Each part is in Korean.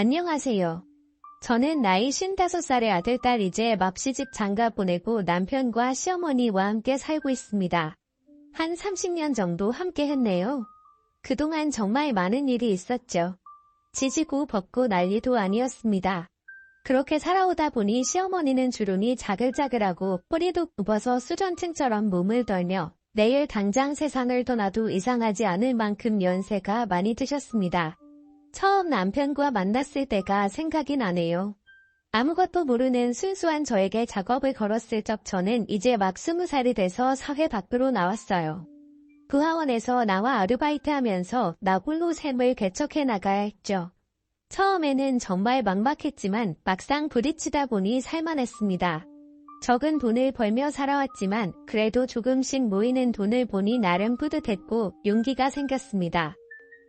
안녕하세요. 저는 나이 55살의 아들, 딸 이제 막 시집 장가 보내고 남편과 시어머니와 함께 살고 있습니다. 한 30년 정도 함께 했네요. 그동안 정말 많은 일이 있었죠. 지지고 볶고 난리도 아니었습니다. 그렇게 살아오다 보니 시어머니는 주름이 자글자글하고 뿌리도 굽어서 수전증처럼 몸을 떨며 내일 당장 세상을 떠나도 이상하지 않을 만큼 연세가 많이 드셨습니다. 처음 남편과 만났을 때가 생각이 나네요. 아무것도 모르는 순수한 저에게 작업을 걸었을 적 저는 이제 막 20살이 돼서 사회 밖으로 나왔어요. 부하원에서 나와 아르바이트하면서 나 홀로 셈을 개척해 나가야 했죠. 처음에는 정말 막막했지만 막상 부딪히다 보니 살만했습니다. 적은 돈을 벌며 살아왔지만 그래도 조금씩 모이는 돈을 보니 나름 뿌듯했고 용기가 생겼습니다.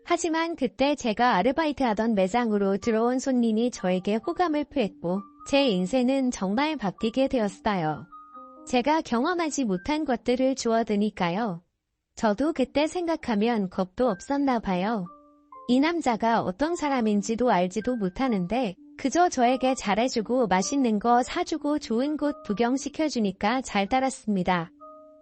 하지만 그때 제가 아르바이트하던 매장으로 들어온 손님이 저에게 호감을 표했고 제 인생은 정말 바뀌게 되었어요. 제가 경험하지 못한 것들을 주워드니까요. 저도 그때 생각하면 겁도 없었나 봐요. 이 남자가 어떤 사람인지도 알지도 못하는데 그저 저에게 잘해주고 맛있는 거 사주고 좋은 곳 구경시켜주니까 잘 따랐습니다.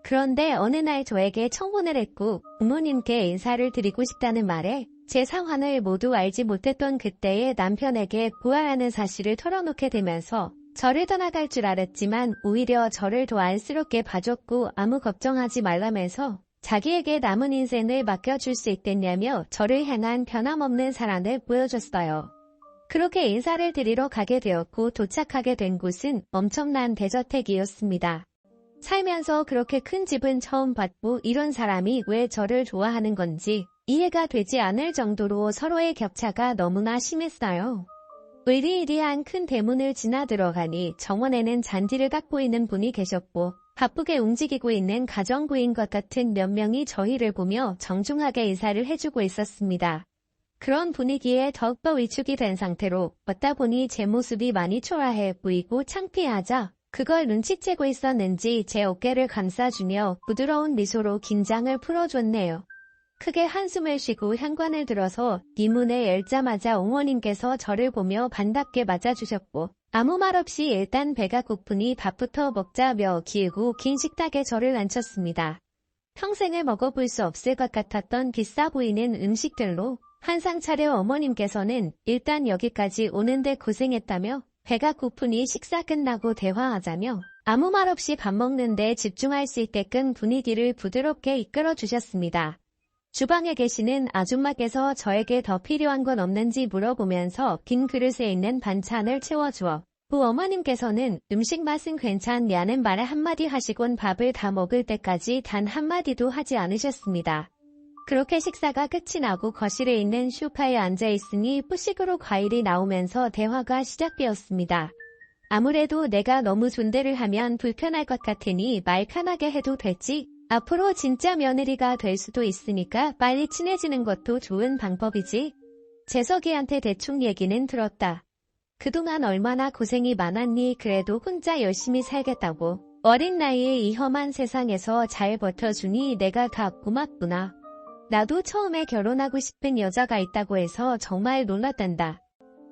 그런데 어느 날 저에게 청혼을 했고 부모님께 인사를 드리고 싶다는 말에 제 상황을 모두 알지 못했던 그때의 남편에게 보아하는 사실을 털어놓게 되면서 저를 떠나갈 줄 알았지만 오히려 저를 더 안쓰럽게 봐줬고 아무 걱정하지 말라면서 자기에게 남은 인생을 맡겨줄 수 있겠냐며 저를 향한 변함없는 사랑을 보여줬어요. 그렇게 인사를 드리러 가게 되었고 도착하게 된 곳은 엄청난 대저택이었습니다. 살면서 그렇게 큰 집은 처음 봤고 이런 사람이 왜 저를 좋아하는 건지 이해가 되지 않을 정도로 서로의 격차가 너무나 심했어요. 의리의리한 큰 대문을 지나 들어가니 정원에는 잔디를 닦고 있는 분이 계셨고 바쁘게 움직이고 있는 가정부인 것 같은 몇 명이 저희를 보며 정중하게 인사를 해주고 있었습니다. 그런 분위기에 더욱더 위축이 된 상태로 걷다 보니 제 모습이 많이 초라해 보이고 창피하자 그걸 눈치채고 있었는지 제 어깨를 감싸주며 부드러운 미소로 긴장을 풀어줬네요. 크게 한숨을 쉬고 현관을 들어서 이 문을 열자마자 어머님께서 저를 보며 반갑게 맞아주셨고 아무 말 없이 일단 배가 고프니 밥부터 먹자며 기우고 긴 식탁에 저를 앉혔습니다. 평생을 먹어볼 수 없을 것 같았던 비싸 보이는 음식들로 한상 차려 어머님께서는 일단 여기까지 오는데 고생했다며 배가 고프니 식사 끝나고 대화하자며 아무 말 없이 밥 먹는데 집중할 수 있게끔 분위기를 부드럽게 이끌어 주셨습니다. 주방에 계시는 아줌마께서 저에게 더 필요한 건 없는지 물어보면서 빈 그릇에 있는 반찬을 채워주어 부어머님께서는 음식 맛은 괜찮냐는 말에 한마디 하시곤 밥을 다 먹을 때까지 단 한마디도 하지 않으셨습니다. 그렇게 식사가 끝이 나고 거실에 있는 소파에 앉아있으니 후식으로 과일이 나오면서 대화가 시작되었습니다. 아무래도 내가 너무 존대를 하면 불편할 것 같으니 말 편하게 해도 되지? 앞으로 진짜 며느리가 될 수도 있으니까 빨리 친해지는 것도 좋은 방법이지. 재석이한테 대충 얘기는 들었다. 그동안 얼마나 고생이 많았니? 그래도 혼자 열심히 살겠다고. 어린 나이에 이 험한 세상에서 잘 버텨주니 내가 다 고맙구나. 나도 처음에 결혼하고 싶은 여자가 있다고 해서 정말 놀랐단다.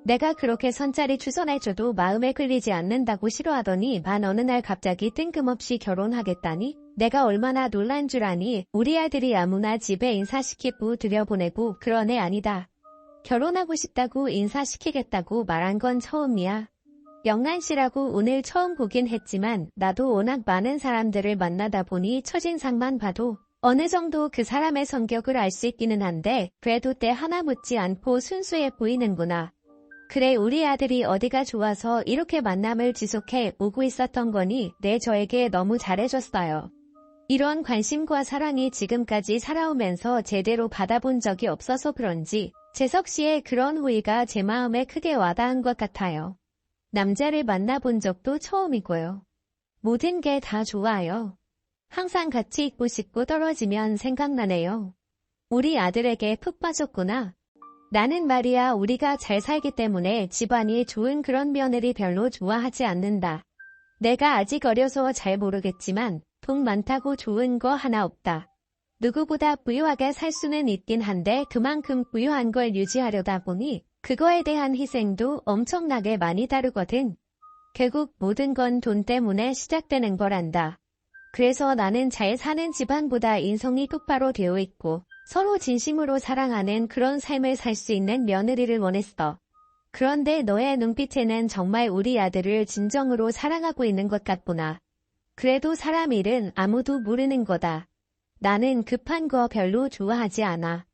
내가 그렇게 선짜리 추선해줘도 마음에 끌리지 않는다고 싫어하더니 어느 날 갑자기 뜬금없이 결혼하겠다니? 내가 얼마나 놀란 줄 아니? 우리 아들이 아무나 집에 인사시키고 들여보내고 그런 애 아니다. 결혼하고 싶다고 인사시키겠다고 말한 건 처음이야. 영란씨라고 오늘 처음 보긴 했지만 나도 워낙 많은 사람들을 만나다 보니 첫인상만 봐도 어느 정도 그 사람의 성격을 알 수 있기는 한데 그래도 때 하나 묻지 않고 순수해 보이는구나. 그래 우리 아들이 어디가 좋아서 이렇게 만남을 지속해 오고 있었던 거니 저에게 너무 잘해줬어요. 이런 관심과 사랑이 지금까지 살아오면서 제대로 받아본 적이 없어서 그런지 재석 씨의 그런 호의가 제 마음에 크게 와닿은 것 같아요. 남자를 만나본 적도 처음이고요. 모든 게 다 좋아요. 항상 같이 있고 싶고 떨어지면 생각나네요. 우리 아들에게 푹 빠졌구나. 나는 말이야 우리가 잘 살기 때문에 집안이 좋은 그런 며느리 별로 좋아하지 않는다. 내가 아직 어려서 잘 모르겠지만 돈 많다고 좋은 거 하나 없다. 누구보다 부유하게 살 수는 있긴 한데 그만큼 부유한 걸 유지하려다 보니 그거에 대한 희생도 엄청나게 많이 다르거든. 결국 모든 건 돈 때문에 시작되는 거란다. 그래서 나는 잘 사는 집안보다 인성이 똑바로 되어 있고 서로 진심으로 사랑하는 그런 삶을 살 수 있는 며느리를 원했어. 그런데 너의 눈빛에는 정말 우리 아들을 진정으로 사랑하고 있는 것 같구나. 그래도 사람 일은 아무도 모르는 거다. 나는 급한 거 별로 좋아하지 않아.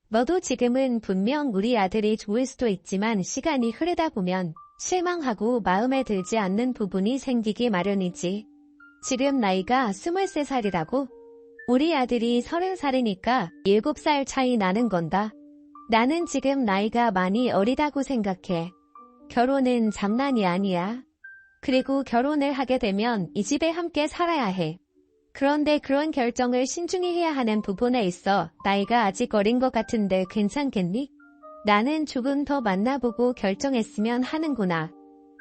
너도 지금은 분명 우리 아들이 좋을 수도 있지만 시간이 흐르다 보면 실망하고 마음에 들지 않는 부분이 생기기 마련이지. 지금 나이가 23살이라고? 우리 아들이 30살이니까 7살 차이 나는 건다. 나는 지금 나이가 많이 어리다고 생각해. 결혼은 장난이 아니야. 그리고 결혼을 하게 되면 이 집에 함께 살아야 해. 그런데 그런 결정을 신중히 해야 하는 부분에 있어 나이가 아직 어린 것 같은데 괜찮겠니? 나는 조금 더 만나보고 결정했으면 하는구나.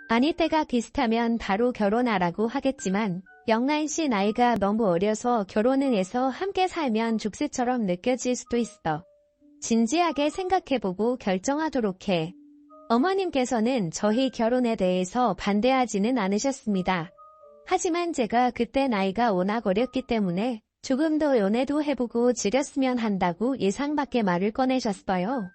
아니 때가 비슷하면 바로 결혼하라고 하겠지만 영란씨 나이가 너무 어려서 결혼을 해서 함께 살면 죽스처럼 느껴질 수도 있어. 진지하게 생각해보고 결정하도록 해. 어머님께서는 저희 결혼에 대해서 반대하지는 않으셨습니다. 하지만 제가 그때 나이가 워낙 어렸기 때문에 조금 더 연애도 해보고 즐겼으면 한다고 예상 밖의 말을 꺼내셨어요.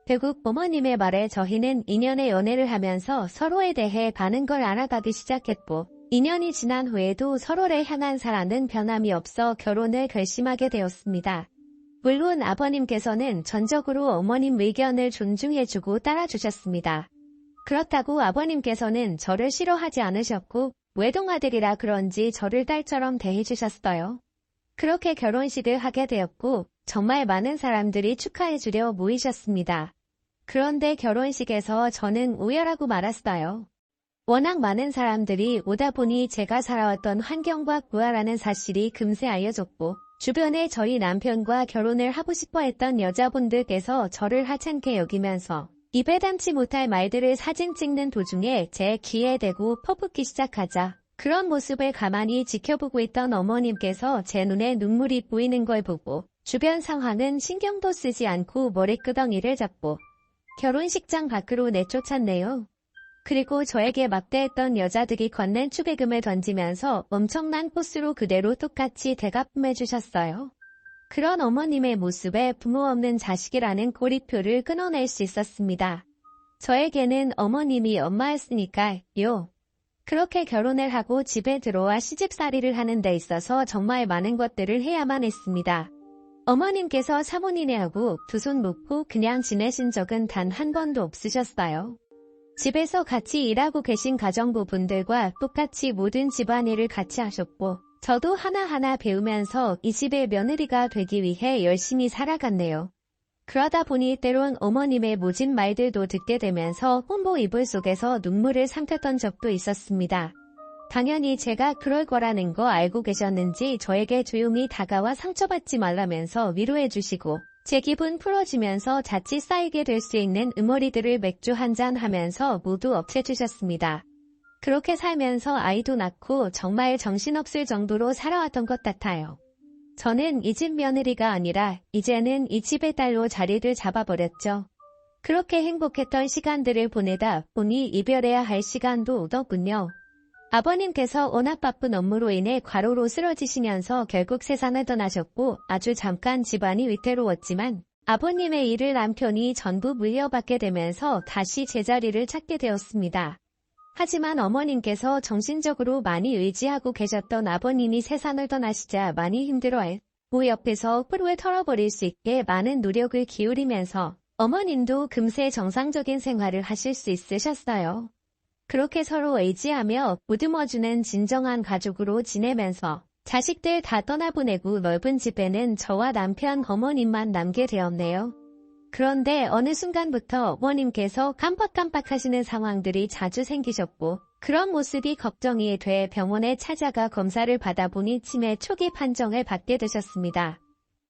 결국 어머님의 말에 저희는 2년의 연애를 하면서 서로에 대해 많은 걸 알아가기 시작했고 2년이 지난 후에도 서로를 향한 사랑은 변함이 없어 결혼을 결심하게 되었습니다. 물론 아버님께서는 전적으로 어머님 의견을 존중해주고 따라주셨습니다. 그렇다고 아버님께서는 저를 싫어하지 않으셨고 외동아들이라 그런지 저를 딸처럼 대해주셨어요. 그렇게 결혼식을 하게 되었고 정말 많은 사람들이 축하해주려 모이셨습니다. 그런데 결혼식에서 저는 우열하고 말았어요. 워낙 많은 사람들이 오다 보니 제가 살아왔던 환경과 구하라는 사실이 금세 알려졌고 주변에 저희 남편과 결혼을 하고 싶어 했던 여자분들께서 저를 하찮게 여기면서 입에 담지 못할 말들을 사진 찍는 도중에 제 귀에 대고 퍼붓기 시작하자 그런 모습을 가만히 지켜보고 있던 어머님께서 제 눈에 눈물이 보이는 걸 보고 주변 상황은 신경도 쓰지 않고 머리끄덩이를 잡고 결혼식장 밖으로 내쫓았네요. 그리고 저에게 막대했던 여자들이 건넨 축의금을 던지면서 엄청난 포스로 그대로 똑같이 대가품해주셨어요. 그런 어머님의 모습에 부모 없는 자식이라는 꼬리표를 끊어낼 수 있었습니다. 저에게는 어머님이 엄마였으니까요. 그렇게 결혼을 하고 집에 들어와 시집살이를 하는 데 있어서 정말 많은 것들을 해야만 했습니다. 어머님께서 사모님하고 두 손 놓고 그냥 지내신 적은 단 한 번도 없으셨어요. 집에서 같이 일하고 계신 가정부분들과 똑같이 모든 집안일을 같이 하셨고 저도 하나하나 배우면서 이 집의 며느리가 되기 위해 열심히 살아갔네요. 그러다 보니 때론 어머님의 모진 말들도 듣게 되면서 혼보 이불 속에서 눈물을 삼켰던 적도 있었습니다. 당연히 제가 그럴 거라는 거 알고 계셨는지 저에게 조용히 다가와 상처받지 말라면서 위로해 주시고 제 기분 풀어주면서 자칫 쌓이게 될 수 있는 응어리들을 맥주 한잔 하면서 모두 없애주셨습니다. 그렇게 살면서 아이도 낳고 정말 정신없을 정도로 살아왔던 것 같아요. 저는 이 집 며느리가 아니라 이제는 이 집의 딸로 자리를 잡아버렸죠. 그렇게 행복했던 시간들을 보내다 보니 이별해야 할 시간도 오더군요. 아버님께서 워낙 바쁜 업무로 인해 과로로 쓰러지시면서 결국 세상을 떠나셨고 아주 잠깐 집안이 위태로웠지만 아버님의 일을 남편이 전부 물려받게 되면서 다시 제자리를 찾게 되었습니다. 하지만 어머님께서 정신적으로 많이 의지하고 계셨던 아버님이 세상을 떠나시자 많이 힘들어했고 옆에서 프로에 털어버릴 수 있게 많은 노력을 기울이면서 어머님도 금세 정상적인 생활을 하실 수 있으셨어요. 그렇게 서로 의지하며 보듬어주는 진정한 가족으로 지내면서 자식들 다 떠나보내고 넓은 집에는 저와 남편 어머님만 남게 되었네요. 그런데 어느 순간부터 어머님께서 깜빡깜빡하시는 상황들이 자주 생기셨고 그런 모습이 걱정이 돼 병원에 찾아가 검사를 받아보니 치매 초기 판정을 받게 되셨습니다.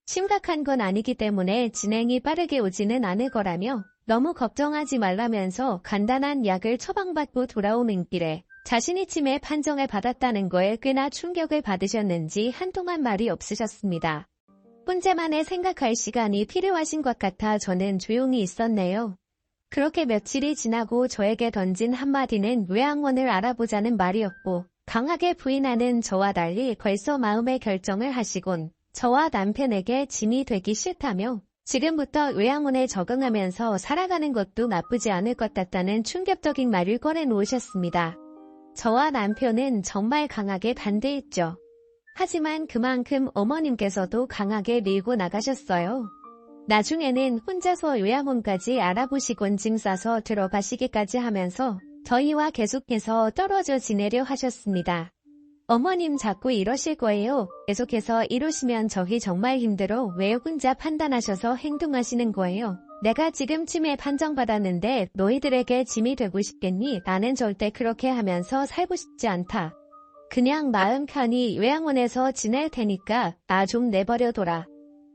심각한 건 아니기 때문에 진행이 빠르게 오지는 않을 거라며 너무 걱정하지 말라면서 간단한 약을 처방받고 돌아오는 길에 자신이 치매 판정을 받았다는 거에 꽤나 충격을 받으셨는지 한동안 말이 없으셨습니다. 혼자만의 생각할 시간이 필요하신 것 같아 저는 조용히 있었네요. 그렇게 며칠이 지나고 저에게 던진 한마디는 요양원을 알아보자는 말이었고, 강하게 부인하는 저와 달리 벌써 마음의 결정을 하시곤 저와 남편에게 짐이 되기 싫다며 지금부터 요양원에 적응하면서 살아가는 것도 나쁘지 않을 것 같다는 충격적인 말을 꺼내놓으셨습니다. 저와 남편은 정말 강하게 반대했죠. 하지만 그만큼 어머님께서도 강하게 밀고 나가셨어요. 나중에는 혼자서 요양원까지 알아보시곤 짐 싸서 들어가시기까지 하면서 저희와 계속해서 떨어져 지내려 하셨습니다. 어머님 자꾸 이러실 거예요. 계속해서 이러시면 저희 정말 힘들어. 왜 혼자 판단하셔서 행동하시는 거예요? 내가 지금 치매 판정받았는데 너희들에게 짐이 되고 싶겠니? 나는 절대 그렇게 하면서 살고 싶지 않다. 그냥 마음 편히 요양원에서 지낼 테니까 나 좀 내버려둬라.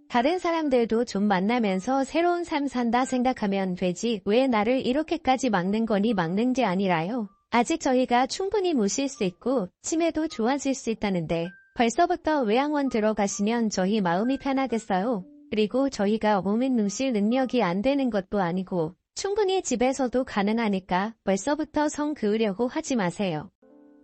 다른 사람들도 좀 만나면서 새로운 삶 산다 생각하면 되지 왜 나를 이렇게까지 막는 거니? 막는 게 아니라요. 아직 저희가 충분히 모실 수 있고 치매도 좋아질 수 있다는데 벌써부터 요양원 들어가시면 저희 마음이 편하겠어요. 그리고 저희가 몸을 누실 능력이 안 되는 것도 아니고 충분히 집에서도 가능하니까 벌써부터 성 그으려고 하지 마세요.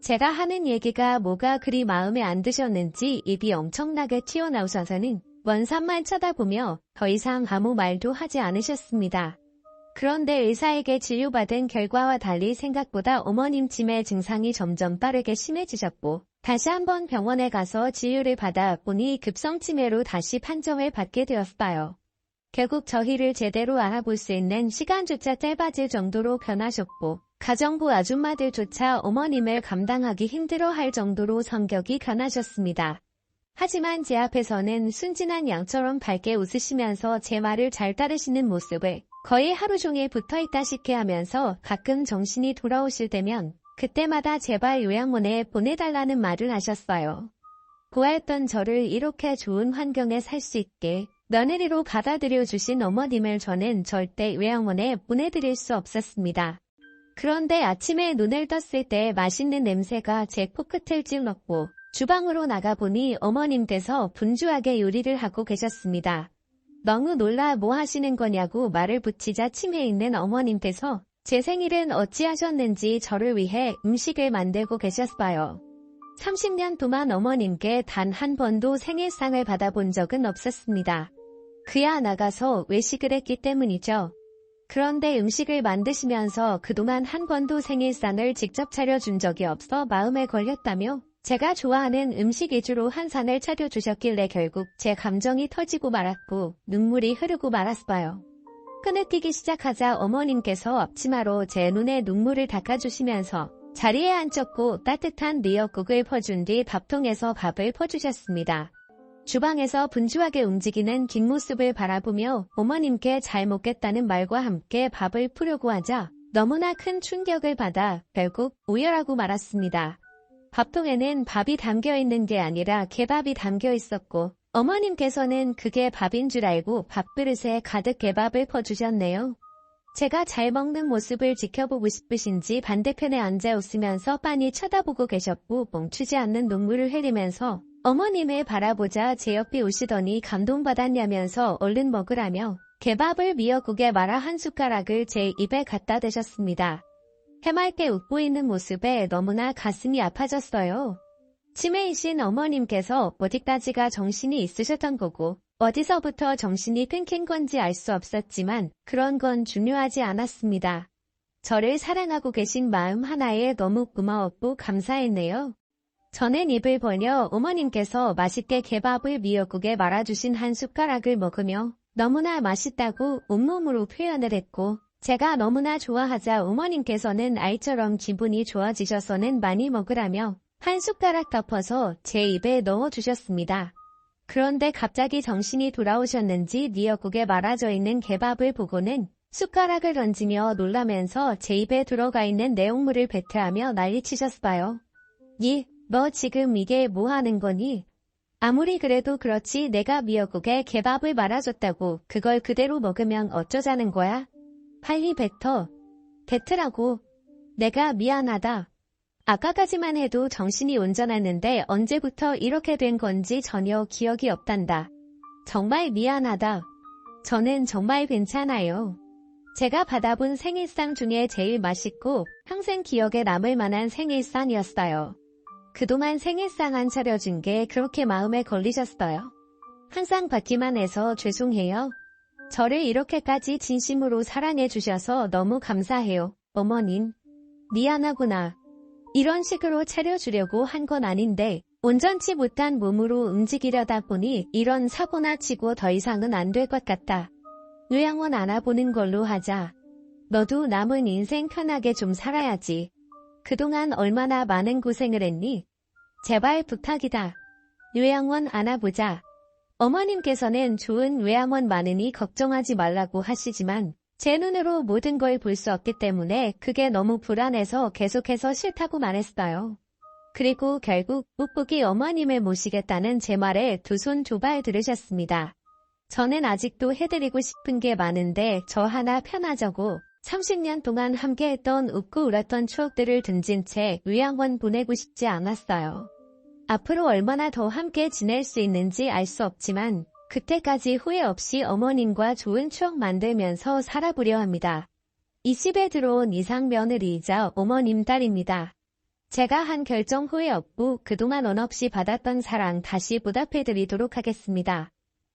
제가 하는 얘기가 뭐가 그리 마음에 안 드셨는지 입이 엄청나게 튀어나오셔서는 원산만 쳐다보며 더 이상 아무 말도 하지 않으셨습니다. 그런데 의사에게 진료받은 결과와 달리 생각보다 어머님 치매 증상이 점점 빠르게 심해지셨고 다시 한번 병원에 가서 진료를 받아 보니 급성치매로 다시 판정을 받게 되었어요. 결국 저희를 제대로 알아볼 수 있는 시간조차 짧아질 정도로 변하셨고 가정부 아줌마들조차 어머님을 감당하기 힘들어할 정도로 성격이 변하셨습니다. 하지만 제 앞에서는 순진한 양처럼 밝게 웃으시면서 제 말을 잘 따르시는 모습을 거의 하루 종일 붙어있다시피 하면서 가끔 정신이 돌아오실 때면 그때마다 제발 요양원에 보내달라는 말을 하셨어요. 고아였던 저를 이렇게 좋은 환경에 살 수 있게 며느리로 받아들여주신 어머님을 저는 절대 요양원에 보내드릴 수 없었습니다. 그런데 아침에 눈을 떴을 때 맛있는 냄새가 제 코끝을 찔렀고 주방으로 나가보니 어머님께서 분주하게 요리를 하고 계셨습니다. 너무 놀라 뭐 하시는 거냐고 말을 붙이자 치매 있는 어머님께서 제 생일은 어찌하셨는지 저를 위해 음식을 만들고 계셨어요. 30년 동안 어머님께 단 한 번도 생일상을 받아본 적은 없었습니다. 그야 나가서 외식을 했기 때문이죠. 그런데 음식을 만드시면서 그동안 한 번도 생일상을 직접 차려준 적이 없어 마음에 걸렸다며 제가 좋아하는 음식 위주로 한 상을 차려주셨길래 결국 제 감정이 터지고 말았고 눈물이 흐르고 말았어요. 끊으뛰기 시작하자 어머님께서 앞치마로 제 눈에 눈물을 닦아주시면서 자리에 앉혔고 따뜻한 미역국을 퍼준 뒤 밥통에서 밥을 퍼주셨습니다. 주방에서 분주하게 움직이는 뒷모습을 바라보며 어머님께 잘 먹겠다는 말과 함께 밥을 푸려고 하자 너무나 큰 충격을 받아 결국 오열하고 말았습니다. 밥통에는 밥이 담겨있는 게 아니라 개밥이 담겨 있었고 어머님께서는 그게 밥인 줄 알고 밥그릇에 가득 개밥을 퍼주셨네요. 제가 잘 먹는 모습을 지켜보고 싶으신지 반대편에 앉아 웃으면서 빤히 쳐다보고 계셨고 멈추지 않는 눈물을 흘리면서 어머님을 바라보자 제 옆에 오시더니 감동받았냐면서 얼른 먹으라며 개밥을 미역국에 말아 한 숟가락을 제 입에 갖다 대셨습니다. 해맑게 웃고 있는 모습에 너무나 가슴이 아파졌어요. 치매이신 어머님께서 어디까지가 정신이 있으셨던 거고 어디서부터 정신이 끊긴 건지 알 수 없었지만 그런 건 중요하지 않았습니다. 저를 사랑하고 계신 마음 하나에 너무 고마웠고 감사했네요. 저는 입을 벌려 어머님께서 맛있게 개밥을 미역국에 말아주신 한 숟가락을 먹으며 너무나 맛있다고 온몸으로 표현을 했고 제가 너무나 좋아하자 어머님께서는 아이처럼 기분이 좋아지셔서는 많이 먹으라며 한 숟가락 덮어서 제 입에 넣어주셨습니다. 그런데 갑자기 정신이 돌아오셨는지 미역국에 말아져 있는 개밥을 보고는 숟가락을 던지며 놀라면서 제 입에 들어가 있는 내용물을 배틀하며 난리치셨어요. 너 지금 이게 뭐 하는 거니? 아무리 그래도 그렇지 내가 미역국에 개밥을 말아줬다고 그걸 그대로 먹으면 어쩌자는 거야? 빨리 뱉으라고. 내가 미안하다. 아까까지만 해도 정신이 온전했는데 언제부터 이렇게 된 건지 전혀 기억이 없단다. 정말 미안하다. 저는 정말 괜찮아요. 제가 받아본 생일상 중에 제일 맛있고 평생 기억에 남을 만한 생일상이었어요. 그동안 생일상 안 차려준 게 그렇게 마음에 걸리셨어요. 항상 받기만 해서 죄송해요. 저를 이렇게까지 진심으로 사랑해 주셔서 너무 감사해요. 어머님. 미안하구나. 이런 식으로 차려주려고 한 건 아닌데 온전치 못한 몸으로 움직이려다 보니 이런 사고나 치고 더 이상은 안 될 것 같다. 요양원 알아보는 걸로 하자. 너도 남은 인생 편하게 좀 살아야지. 그동안 얼마나 많은 고생을 했니? 제발 부탁이다. 요양원 알아보자. 어머님께서는 좋은 요양원 많으니 걱정하지 말라고 하시지만 제 눈으로 모든 걸 볼 수 없기 때문에 그게 너무 불안해서 계속해서 싫다고 말했어요. 그리고 결국 묵묵히 어머님을 모시겠다는 제 말에 두 손 두 발 들으셨습니다. 저는 아직도 해드리고 싶은 게 많은데 저 하나 편하자고 30년 동안 함께했던 웃고 울었던 추억들을 등진 채 요양원 보내고 싶지 않았어요. 앞으로 얼마나 더 함께 지낼 수 있는지 알 수 없지만 그때까지 후회 없이 어머님과 좋은 추억 만들면서 살아보려 합니다. 이 집에 들어온 이상 며느리이자 어머님 딸입니다. 제가 한 결정 후회 없고 그동안 원 없이 받았던 사랑 다시 보답해드리도록 하겠습니다.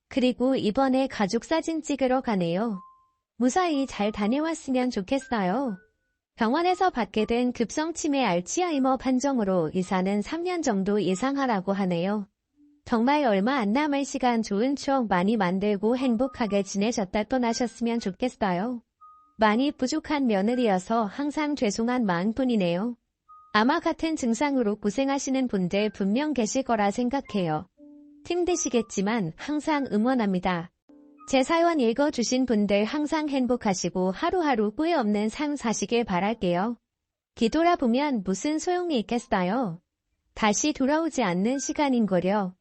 그리고 이번에 가족사진 찍으러 가네요. 무사히 잘 다녀왔으면 좋겠어요. 병원에서 받게 된 급성치매 알츠하이머 판정으로 의사는 3년 정도 예상하라고 하네요. 정말 얼마 안 남을 시간 좋은 추억 많이 만들고 행복하게 지내셨다 떠나셨으면 좋겠어요. 많이 부족한 며느리여서 항상 죄송한 마음뿐이네요. 아마 같은 증상으로 고생하시는 분들 분명 계실 거라 생각해요. 힘드시겠지만 항상 응원합니다. 제 사연 읽어주신 분들 항상 행복하시고 하루하루 후회 없는 삶 사시길 바랄게요. 뒤돌아보면 무슨 소용이 있겠어요. 다시 돌아오지 않는 시간인거려.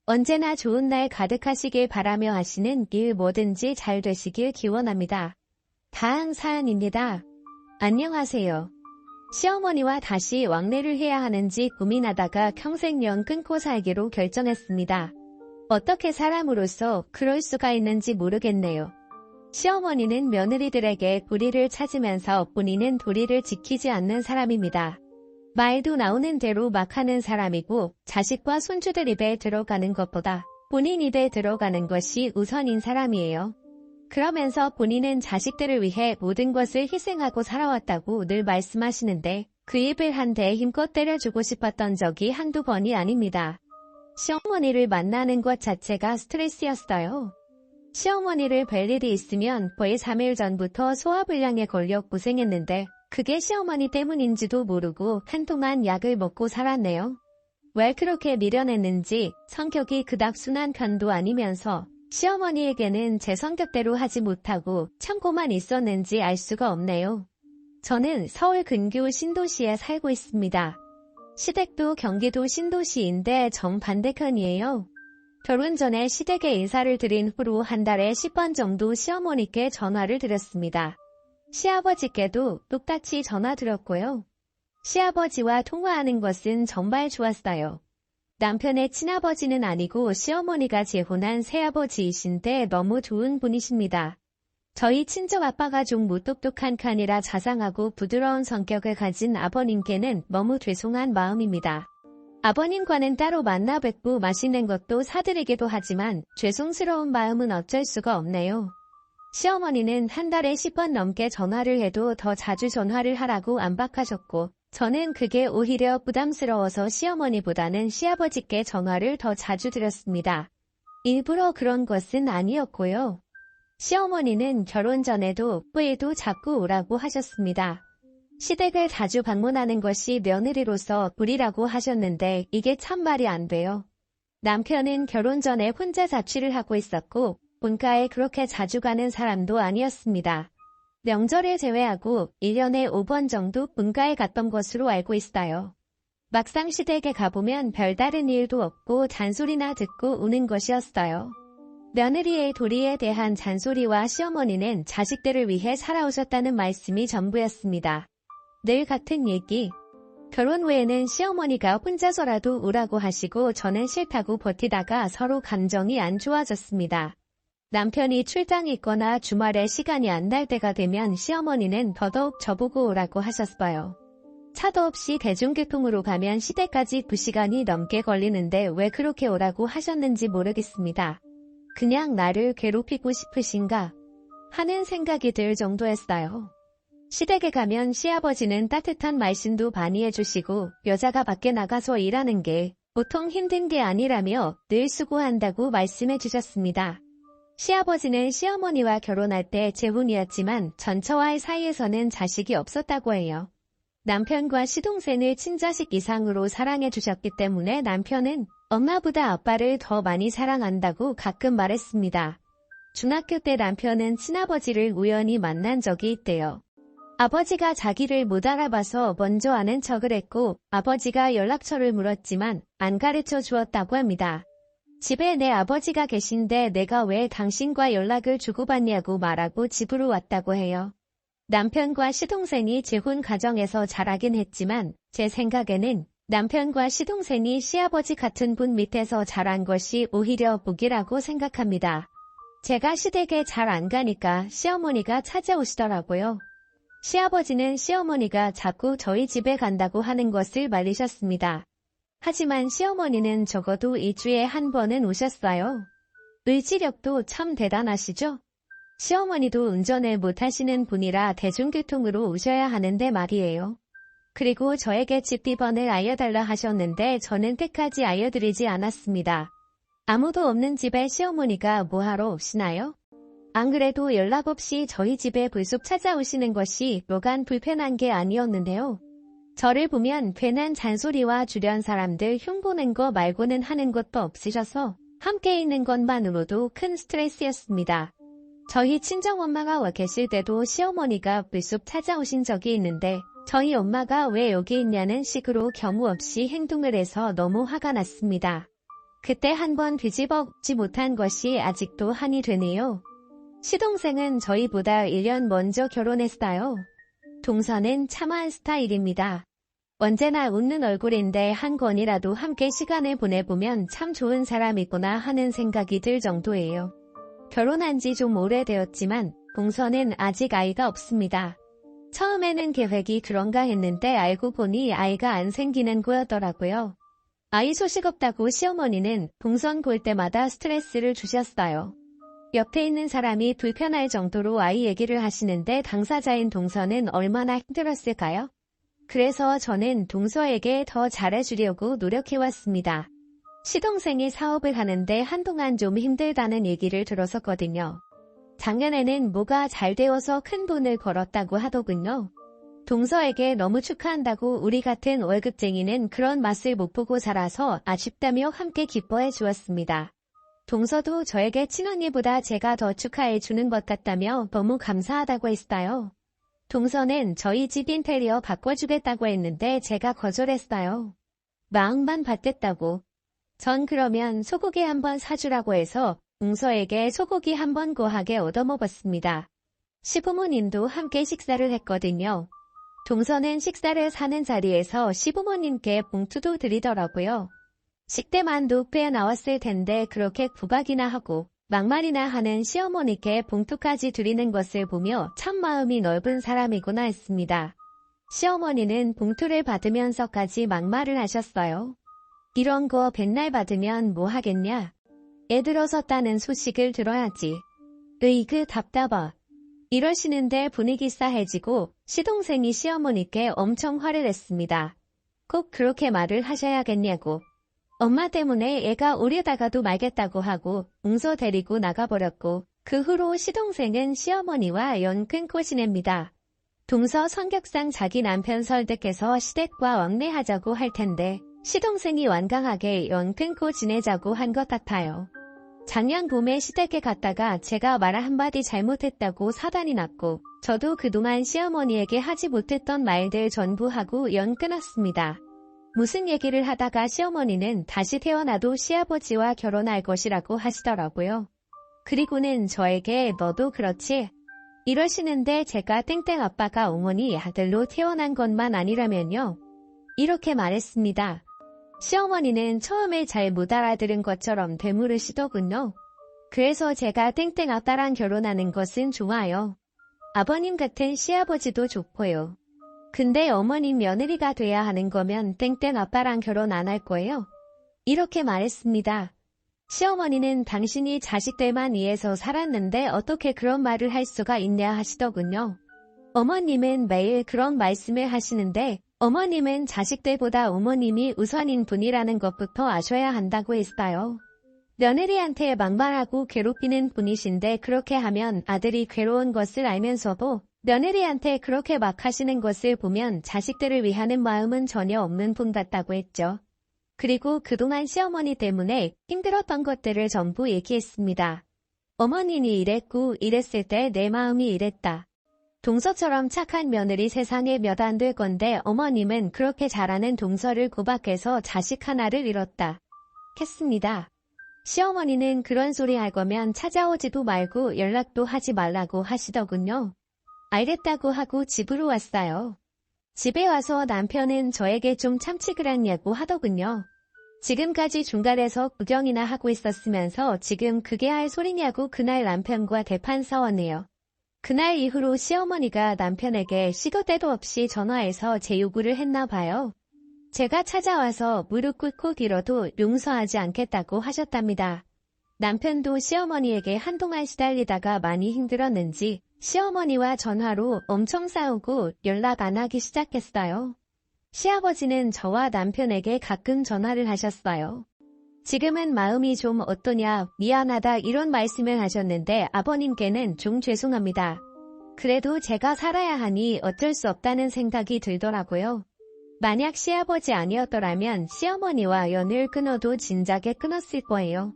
언제나 좋은 날 가득하시길 바라며 하시는 일 뭐든지 잘 되시길 기원합니다. 다음 사연입니다. 안녕하세요. 시어머니와 다시 왕래를 해야 하는지 고민하다가 평생연 끊고 살기로 결정했습니다. 어떻게 사람으로서 그럴 수가 있는지 모르겠네요. 시어머니는 며느리들에게 도리를 찾으면서 본인은 도리를 지키지 않는 사람입니다. 말도 나오는 대로 막 하는 사람이고 자식과 손주들 입에 들어가는 것보다 본인 입에 들어가는 것이 우선인 사람이에요. 그러면서 본인은 자식들을 위해 모든 것을 희생하고 살아왔다고 늘 말씀하시는데 그 입을 한 대 힘껏 때려주고 싶었던 적이 한두 번이 아닙니다. 시어머니를 만나는 것 자체가 스트레스였어요. 시어머니를 뵐 일이 있으면 거의 3일 전부터 소화불량에 걸려 고생했는데 그게 시어머니 때문인지도 모르고 한동안 약을 먹고 살았네요. 왜 그렇게 미련했는지 성격이 그닥 순한 편도 아니면서 시어머니에게는 제 성격대로 하지 못하고 참고만 있었는지 알 수가 없네요. 저는 서울 근교 신도시에 살고 있습니다. 시댁도 경기도 신도시인데 정반대편이에요. 결혼 전에 시댁에 인사를 드린 후로 한 달에 10번 정도 시어머니께 전화를 드렸습니다. 시아버지께도 똑같이 전화드렸고요. 시아버지와 통화하는 것은 정말 좋았어요. 남편의 친아버지는 아니고 시어머니가 재혼한 새아버지이신데 너무 좋은 분이십니다. 저희 친정아빠가 좀 무뚝뚝한 편이라 자상하고 부드러운 성격을 가진 아버님께는 너무 죄송한 마음입니다. 아버님과는 따로 만나 뵙고 맛있는 것도 사드리기도 하지만 죄송스러운 마음은 어쩔 수가 없네요. 시어머니는 한 달에 10번 넘게 전화를 해도 더 자주 전화를 하라고 안박하셨고 저는 그게 오히려 부담스러워서 시어머니보다는 시아버지께 전화를 더 자주 드렸습니다. 일부러 그런 것은 아니었고요. 시어머니는 결혼 전에도 후에도 자꾸 오라고 하셨습니다. 시댁을 자주 방문하는 것이 며느리로서 불이라고 하셨는데 이게 참 말이 안 돼요. 남편은 결혼 전에 혼자 자취를 하고 있었고 본가에 그렇게 자주 가는 사람도 아니었습니다. 명절을 제외하고 1년에 5번 정도 본가에 갔던 것으로 알고 있어요. 막상 시댁에 가보면 별다른 일도 없고 잔소리나 듣고 우는 것이었어요. 며느리의 도리에 대한 잔소리와 시어머니는 자식들을 위해 살아오셨다는 말씀이 전부였습니다. 늘 같은 얘기. 결혼 후에는 시어머니가 혼자서라도 오라고 하시고 저는 싫다고 버티다가 서로 감정이 안 좋아졌습니다. 남편이 출장 있거나 주말에 시간이 안 날 때가 되면 시어머니는 더더욱 저보고 오라고 하셨어요. 차도 없이 대중교통으로 가면 시댁까지 2시간이 넘게 걸리는데 왜 그렇게 오라고 하셨는지 모르겠습니다. 그냥 나를 괴롭히고 싶으신가 하는 생각이 들 정도였어요. 시댁에 가면 시아버지는 따뜻한 말씀도 많이 해주시고 여자가 밖에 나가서 일하는 게 보통 힘든 게 아니라며 늘 수고한다고 말씀해 주셨습니다. 시아버지는 시어머니와 결혼할 때 재혼이었지만 전처와의 사이에서는 자식이 없었다고 해요. 남편과 시동생을 친자식 이상으로 사랑해 주셨기 때문에 남편은 엄마보다 아빠를 더 많이 사랑한다고 가끔 말했습니다. 중학교 때 남편은 친아버지를 우연히 만난 적이 있대요. 아버지가 자기를 못 알아봐서 먼저 아는 척을 했고 아버지가 연락처를 물었지만 안 가르쳐 주었다고 합니다. 집에 내 아버지가 계신데 내가 왜 당신과 연락을 주고받냐고 말하고 집으로 왔다고 해요. 남편과 시동생이 재혼 과정에서 자라긴 했지만 제 생각에는 남편과 시동생이 시아버지 같은 분 밑에서 자란 것이 오히려 복이라고 생각합니다. 제가 시댁에 잘 안 가니까 시어머니가 찾아오시더라고요. 시아버지는 시어머니가 자꾸 저희 집에 간다고 하는 것을 말리셨습니다. 하지만 시어머니는 적어도 2주에 한 번은 오셨어요. 의지력도 참 대단하시죠? 시어머니도 운전을 못하시는 분이라 대중교통으로 오셔야 하는데 말이에요. 그리고 저에게 집 비번을 알려달라 하셨는데 저는 끝까지 알려드리지 않았습니다. 아무도 없는 집에 시어머니가 뭐하러 오시나요? 안 그래도 연락 없이 저희 집에 불쑥 찾아오시는 것이 뭐간 불편한 게 아니었는데요. 저를 보면 괜한 잔소리와 주변 사람들 흉보는 거 말고는 하는 것도 없으셔서 함께 있는 것만으로도 큰 스트레스였습니다. 저희 친정엄마가 와 계실 때도 시어머니가 불쑥 찾아오신 적이 있는데 저희 엄마가 왜 여기 있냐는 식으로 경우 없이 행동을 해서 너무 화가 났습니다. 그때 한번 뒤집어지 못한 것이 아직도 한이 되네요. 시동생은 저희보다 1년 먼저 결혼했어요. 동서는 참한 스타일입니다. 언제나 웃는 얼굴인데 한 번이라도 함께 시간을 보내보면 참 좋은 사람이구나 하는 생각이 들 정도예요. 결혼한 지 좀 오래되었지만 동서는 아직 아이가 없습니다. 처음에는 계획이 그런가 했는데 알고 보니 아이가 안 생기는 거였더라고요. 아이 소식 없다고 시어머니는 동선 볼 때마다 스트레스를 주셨어요. 옆에 있는 사람이 불편할 정도로 아이 얘기를 하시는데 당사자인 동서는 얼마나 힘들었을까요? 그래서 저는 동서에게 더 잘해주려고 노력해왔습니다. 시동생이 사업을 하는데 한동안 좀 힘들다는 얘기를 들었었거든요. 작년에는 뭐가 잘 되어서 큰 돈을 벌었다고 하더군요. 동서에게 너무 축하한다고 우리 같은 월급쟁이는 그런 맛을 못 보고 살아서 아쉽다며 함께 기뻐해 주었습니다. 동서도 저에게 친언니보다 제가 더 축하해 주는 것 같다며 너무 감사하다고 했어요. 동서는 저희 집 인테리어 바꿔주겠다고 했는데 제가 거절했어요. 마음만 받겠다고. 전 그러면 소고기 한번 사주라고 해서 동서에게 소고기 한번 고하게 얻어먹었습니다. 시부모님도 함께 식사를 했거든요. 동서는 식사를 사는 자리에서 시부모님께 봉투도 드리더라고요. 식대만도 꽤 나왔을 텐데 그렇게 구박이나 하고 막말이나 하는 시어머니께 봉투까지 드리는 것을 보며 참 마음이 넓은 사람이구나 했습니다. 시어머니는 봉투를 받으면서까지 막말을 하셨어요. 이런 거 맨날 받으면 뭐 하겠냐? 애 들어섰다는 소식을 들어야지. 으이그 답답아. 이러시는데 분위기 싸해지고 시동생이 시어머니께 엄청 화를 냈습니다. 꼭 그렇게 말을 하셔야겠냐고. 엄마 때문에 애가 오려다가도 말겠다고 하고 웅서 데리고 나가버렸고 그 후로 시동생은 시어머니와 연 끊고 지냅니다. 동서 성격상 자기 남편 설득해서 시댁과 왕래하자고 할 텐데 시동생이 완강하게 연 끊고 지내자고 한 것 같아요. 작년 봄에 시댁에 갔다가 제가 말 한마디 잘못했다고 사단이 났고 저도 그동안 시어머니에게 하지 못했던 말들 전부 하고 연 끊었습니다. 무슨 얘기를 하다가 시어머니는 다시 태어나도 시아버지와 결혼할 것이라고 하시더라고요. 그리고는 저에게 너도 그렇지? 이러시는데 제가 땡땡 아빠가 어머니 아들로 태어난 것만 아니라면요. 이렇게 말했습니다. 시어머니는 처음에 잘 못 알아들은 것처럼 되물으시더군요. 그래서 제가 땡땡 아빠랑 결혼하는 것은 좋아요. 아버님 같은 시아버지도 좋고요. 근데 어머님 며느리가 돼야 하는 거면 땡땡 아빠랑 결혼 안 할 거예요. 이렇게 말했습니다. 시어머니는 당신이 자식들만 위해서 살았는데 어떻게 그런 말을 할 수가 있냐 하시더군요. 어머님은 매일 그런 말씀을 하시는데 어머님은 자식들보다 어머님이 우선인 분이라는 것부터 아셔야 한다고 했어요. 며느리한테 막말하고 괴롭히는 분이신데 그렇게 하면 아들이 괴로운 것을 알면서도 며느리한테 그렇게 막 하시는 것을 보면 자식들을 위하는 마음은 전혀 없는 분 같다고 했죠. 그리고 그동안 시어머니 때문에 힘들었던 것들을 전부 얘기했습니다. 어머님이 이랬고 이랬을 때 내 마음이 이랬다. 동서처럼 착한 며느리 세상에 몇 안 될 건데 어머님은 그렇게 잘하는 동서를 구박해서 자식 하나를 잃었다. 했습니다. 시어머니는 그런 소리 할 거면 찾아오지도 말고 연락도 하지 말라고 하시더군요. 알겠다고 하고 집으로 왔어요. 집에 와서 남편은 저에게 좀 참지 그랬냐고 하더군요. 지금까지 중간에서 구경이나 하고 있었으면서 지금 그게 할 소리냐고 그날 남편과 대판 싸웠네요. 그날 이후로 시어머니가 남편에게 시도 때도 없이 전화해서 제 요구를 했나 봐요. 제가 찾아와서 무릎 꿇고 빌어도 용서하지 않겠다고 하셨답니다. 남편도 시어머니에게 한동안 시달리다가 많이 힘들었는지 시어머니와 전화로 엄청 싸우고 연락 안 하기 시작했어요. 시아버지는 저와 남편에게 가끔 전화를 하셨어요. 지금은 마음이 좀 어떠냐, 미안하다 이런 말씀을 하셨는데 아버님께는 좀 죄송합니다. 그래도 제가 살아야 하니 어쩔 수 없다는 생각이 들더라고요. 만약 시아버지 아니었더라면 시어머니와 연을 끊어도 진작에 끊었을 거예요.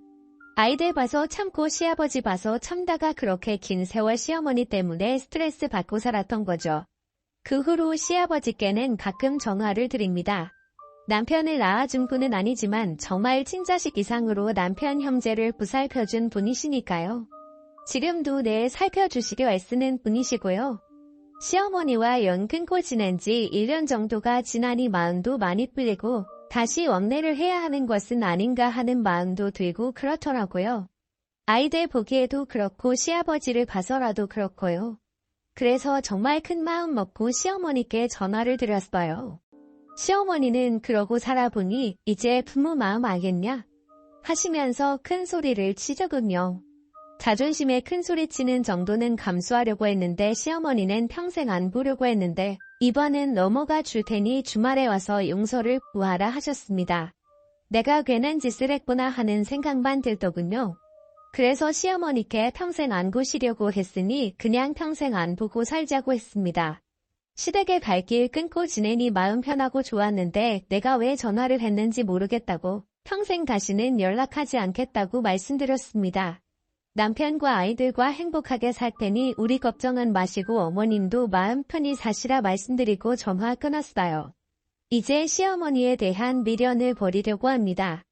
아이들 봐서 참고 시아버지 봐서 참다가 그렇게 긴 세월 시어머니 때문에 스트레스 받고 살았던 거죠. 그 후로 시아버지께는 가끔 전화를 드립니다. 남편을 낳아준 분은 아니지만 정말 친자식 이상으로 남편 형제를 보살펴준 분이시니까요. 지금도 내 살펴주시려 애쓰는 분이시고요. 시어머니와 연 끊고 지낸 지 1년 정도가 지나니 마음도 많이 풀리고 다시 원래를 해야 하는 것은 아닌가 하는 마음도 들고 그렇더라고요. 아이들 보기에도 그렇고 시아버지를 봐서라도 그렇고요. 그래서 정말 큰 마음 먹고 시어머니께 전화를 드렸어요. 시어머니는 그러고 살아보니 이제 부모 마음 알겠냐? 하시면서 큰 소리를 치더군요. 자존심에 큰 소리 치는 정도는 감수하려고 했는데 시어머니는 평생 안 보려고 했는데 이번엔 넘어가 줄 테니 주말에 와서 용서를 구하라 하셨습니다. 내가 괜한 짓을 했구나 하는 생각만 들더군요. 그래서 시어머니께 평생 안 보시려고 했으니 그냥 평생 안 보고 살자고 했습니다. 시댁의 발길 끊고 지내니 마음 편하고 좋았는데 내가 왜 전화를 했는지 모르겠다고 평생 다시는 연락하지 않겠다고 말씀드렸습니다. 남편과 아이들과 행복하게 살 테니 우리 걱정은 마시고 어머님도 마음 편히 사시라 말씀드리고 전화 끊었어요. 이제 시어머니에 대한 미련을 버리려고 합니다.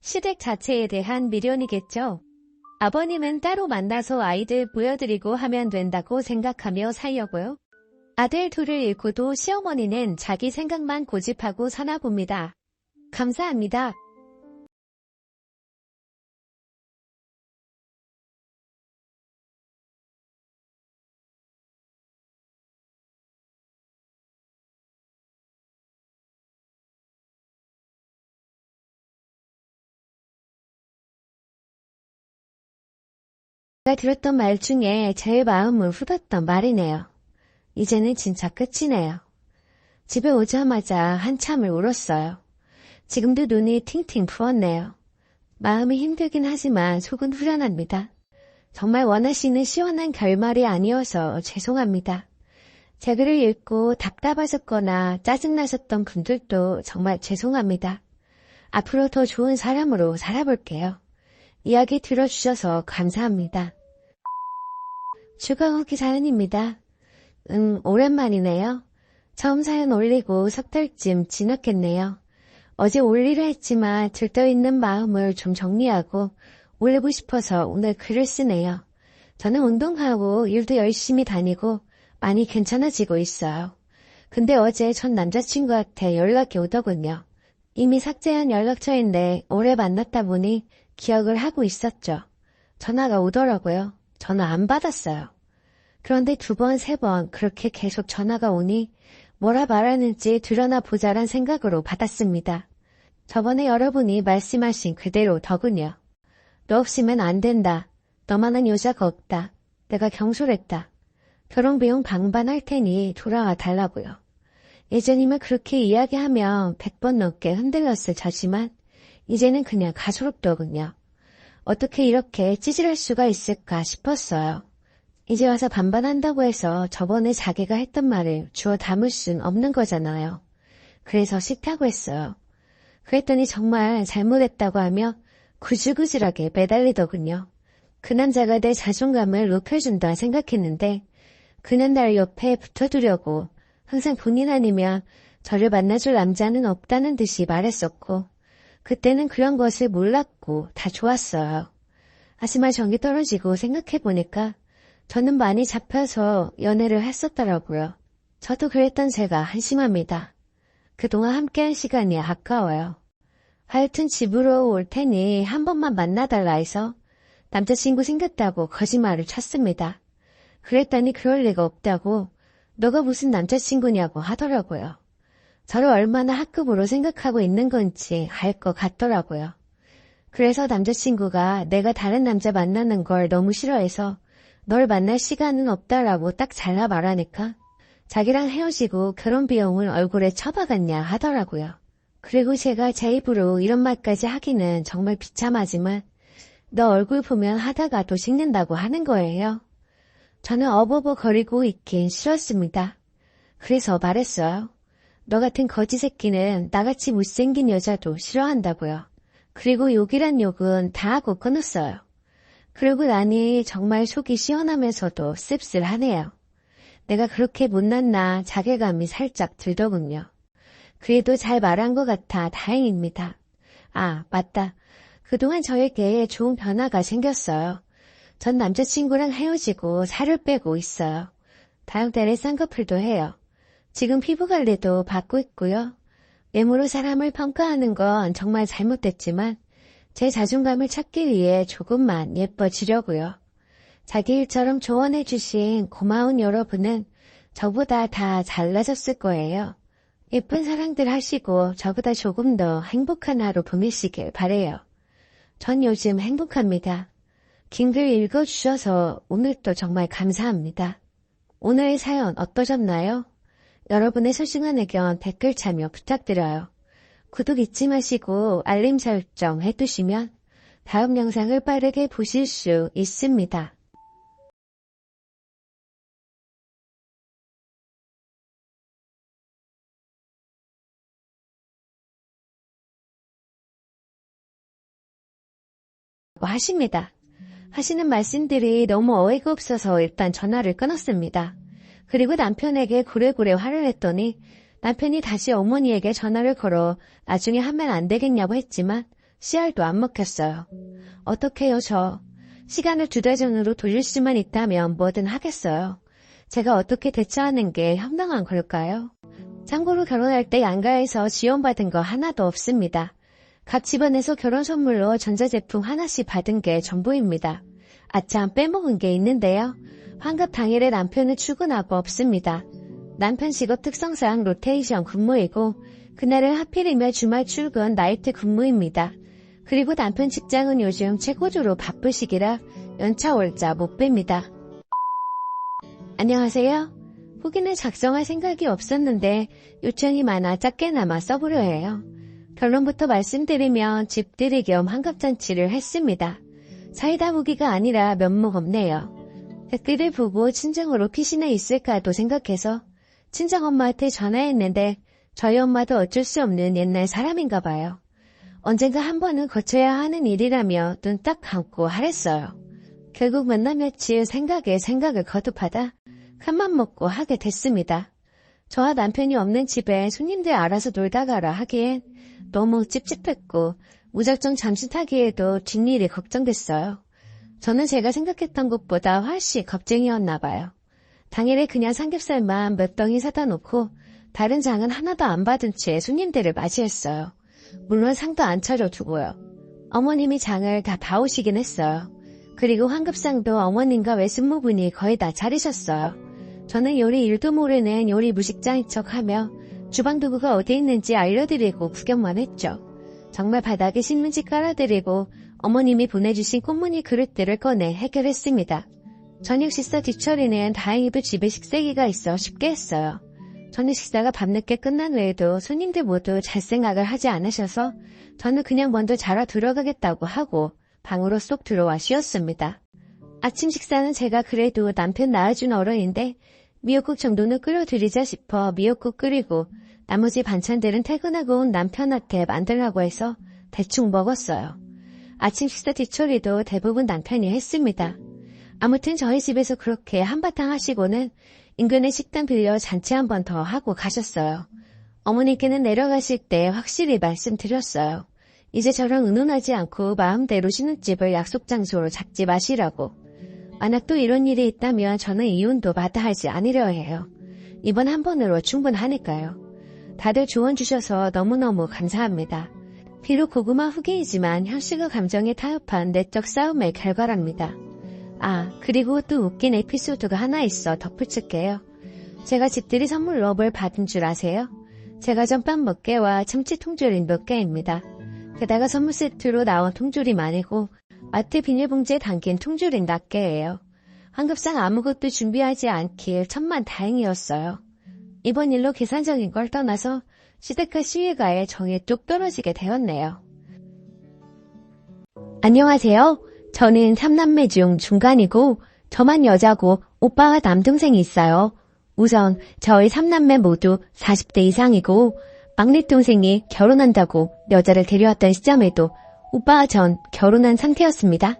시댁 자체에 대한 미련이겠죠. 아버님은 따로 만나서 아이들 보여드리고 하면 된다고 생각하며 살려고요. 아들 둘을 잃고도 시어머니는 자기 생각만 고집하고 사나 봅니다. 감사합니다. 제가 들었던 말 중에 제일 마음을 후렸던 말이네요. 이제는 진짜 끝이네요. 집에 오자마자 한참을 울었어요. 지금도 눈이 팅팅 부었네요. 마음이 힘들긴 하지만 속은 후련합니다. 정말 원하시는 시원한 결말이 아니어서 죄송합니다. 제 글을 읽고 답답하셨거나 짜증나셨던 분들도 정말 죄송합니다. 앞으로 더 좋은 사람으로 살아볼게요. 이야기 들어주셔서 감사합니다. 추가 후기 사연입니다. 오랜만이네요. 처음 사연 올리고 석 달쯤 지났겠네요. 어제 올리려 했지만 들떠있는 마음을 좀 정리하고 올리고 싶어서 오늘 글을 쓰네요. 저는 운동하고 일도 열심히 다니고 많이 괜찮아지고 있어요. 근데 어제 전 남자친구한테 연락이 오더군요. 이미 삭제한 연락처인데 오래 만났다 보니 기억을 하고 있었죠. 전화가 오더라고요. 전화 안 받았어요. 그런데 2번, 3번 그렇게 계속 전화가 오니 뭐라 말하는지 들여나 보자란 생각으로 받았습니다. 저번에 여러분이 말씀하신 그대로더군요. 너 없으면 안 된다. 너만한 여자가 없다. 내가 경솔했다. 결혼비용 방반할 테니 돌아와 달라고요. 예전이면 그렇게 이야기하면 100번 넘게 흔들렸을 저지만 이제는 그냥 가소롭더군요. 어떻게 이렇게 찌질할 수가 있을까 싶었어요. 이제 와서 반반한다고 해서 저번에 자기가 했던 말을 주워 담을 순 없는 거잖아요. 그래서 싫다고 했어요. 그랬더니 정말 잘못했다고 하며 구질구질하게 매달리더군요. 그 남자가 내 자존감을 높여준다 생각했는데 그는 날 옆에 붙어두려고 항상 본인 아니면 저를 만나줄 남자는 없다는 듯이 말했었고 그때는 그런 것을 몰랐고 다 좋았어요. 하지만 정이 떨어지고 생각해보니까 저는 많이 잡혀서 연애를 했었더라고요. 저도 그랬던 제가 한심합니다. 그동안 함께한 시간이 아까워요. 하여튼 집으로 올 테니 한 번만 만나달라 해서 남자친구 생겼다고 거짓말을 쳤습니다. 그랬더니 그럴 리가 없다고 너가 무슨 남자친구냐고 하더라고요. 저를 얼마나 학급으로 생각하고 있는 건지 알 것 같더라고요. 그래서 남자친구가 내가 다른 남자 만나는 걸 너무 싫어해서 널 만날 시간은 없다라고 딱 잘라 말하니까 자기랑 헤어지고 결혼 비용을 얼굴에 쳐박았냐 하더라고요. 그리고 제가 제 입으로 이런 말까지 하기는 정말 비참하지만 너 얼굴 보면 하다가도 식는다고 하는 거예요. 저는 어버버거리고 있긴 싫었습니다. 그래서 말했어요. 너 같은 거지 새끼는 나같이 못생긴 여자도 싫어한다고요. 그리고 욕이란 욕은 다 하고 끊었어요. 그러고 나니 정말 속이 시원하면서도 씁쓸하네요. 내가 그렇게 못났나 자괴감이 살짝 들더군요. 그래도 잘 말한 것 같아 다행입니다. 아, 맞다. 그동안 저에게 좋은 변화가 생겼어요. 전 남자친구랑 헤어지고 살을 빼고 있어요. 다음 달에 쌍꺼풀도 해요. 지금 피부 관리도 받고 있고요. 외모로 사람을 평가하는 건 정말 잘못됐지만 제 자존감을 찾기 위해 조금만 예뻐지려고요. 자기 일처럼 조언해 주신 고마운 여러분은 저보다 다 잘나셨을 거예요. 예쁜 사랑들 하시고 저보다 조금 더 행복한 하루 보내시길 바래요. 전 요즘 행복합니다. 긴 글 읽어주셔서 오늘도 정말 감사합니다. 오늘의 사연 어떠셨나요? 여러분의 소중한 의견 댓글 참여 부탁드려요. 구독 잊지 마시고 알림 설정 해두시면 다음 영상을 빠르게 보실 수 있습니다. 하십니다. 하시는 말씀들이 너무 어이가 없어서 일단 전화를 끊었습니다. 그리고 남편에게 고래고래 화를 냈더니 남편이 다시 어머니에게 전화를 걸어 나중에 하면 안 되겠냐고 했지만 씨알도 안 먹혔어요. 어떡해요 저. 시간을 2달 전으로 돌릴 수만 있다면 뭐든 하겠어요. 제가 어떻게 대처하는 게 현명한 걸까요? 참고로 결혼할 때 양가에서 지원받은 거 하나도 없습니다. 각 집안에서 결혼 선물로 전자제품 하나씩 받은 게 전부입니다. 아참 빼먹은 게 있는데요. 환갑 당일에 남편은 출근하고 없습니다. 남편 직업 특성상 로테이션 근무이고 그날은 하필이면 주말 출근 나이트 근무입니다. 그리고 남편 직장은 요즘 최고조로 바쁘시기라 연차 월자 못 뺍니다. 안녕하세요. 후기는 작성할 생각이 없었는데 요청이 많아 작게나마 써보려 해요. 결론부터 말씀드리면 집들이 겸 환갑잔치를 했습니다. 사이다 후기가 아니라 면목 없네요. 댓글을 보고 친정으로 피신해 있을까도 생각해서 친정엄마한테 전화했는데 저희 엄마도 어쩔 수 없는 옛날 사람인가 봐요. 언젠가 한 번은 거쳐야 하는 일이라며 눈 딱 감고 하랬어요. 결국 몇 날 며칠 생각에 생각을 거듭하다 큰맘 먹고 하게 됐습니다. 저와 남편이 없는 집에 손님들 알아서 놀다 가라 하기엔 너무 찝찝했고 무작정 잠시 타기에도 뒷일이 걱정됐어요. 저는 제가 생각했던 것보다 훨씬 겁쟁이였나 봐요. 당일에 그냥 삼겹살만 몇 덩이 사다 놓고 다른 장은 하나도 안 받은 채 손님들을 맞이했어요. 물론 상도 안 차려두고요. 어머님이 장을 다 봐오시긴 했어요. 그리고 환급상도 어머님과 외숙모분이 거의 다 차리셨어요. 저는 요리 일도 모르는 요리 무식자인 척하며 주방도구가 어디 있는지 알려드리고 구경만 했죠. 정말 바닥에 신문지 깔아드리고 어머님이 보내주신 꽃무늬 그릇들을 꺼내 해결했습니다. 저녁 식사 뒤처리는 다행히도 집에 식세기가 있어 쉽게 했어요. 저녁 식사가 밤늦게 끝난 후에도 손님들 모두 잘 생각을 하지 않으셔서 저는 그냥 먼저 자러 들어가겠다고 하고 방으로 쏙 들어와 쉬었습니다. 아침 식사는 제가 그래도 남편 낳아준 어른인데 미역국 정도는 끓여드리자 싶어 미역국 끓이고 나머지 반찬들은 퇴근하고 온 남편한테 만들라고 해서 대충 먹었어요. 아침 식사 뒤처리도 대부분 남편이 했습니다. 아무튼 저희 집에서 그렇게 한바탕 하시고는 인근에 식당 빌려 잔치 한 번 더 하고 가셨어요. 어머니께는 내려가실 때 확실히 말씀드렸어요. 이제 저랑 의논하지 않고 마음대로 쉬는 집을 약속 장소로 잡지 마시라고. 만약 또 이런 일이 있다면 저는 이혼도 마다하지 않으려 해요. 이번 한 번으로 충분하니까요. 다들 조언 주셔서 너무너무 감사합니다. 비록 고구마 후기이지만 현실과 감정에 타협한 내적 싸움의 결과랍니다. 그리고 또 웃긴 에피소드가 하나 있어 덧붙일게요. 제가 집들이 선물로 뭘 받은 줄 아세요? 제가 전빵 몇 개와 참치 통조림 몇 개입니다. 게다가 선물 세트로 나온 통조림 아니고 마트 비닐봉지에 담긴 통조림 낱개예요. 환급상 아무것도 준비하지 않길 천만 다행이었어요. 이번 일로 계산적인 걸 떠나서 시댁과 시위가에 정이 뚝 떨어지게 되었네요. 안녕하세요. 저는 3남매 중 중간이고 저만 여자고 오빠와 남동생이 있어요. 우선 저희 3남매 모두 40대 이상이고 막내 동생이 결혼한다고 여자를 데려왔던 시점에도 오빠와 전 결혼한 상태였습니다.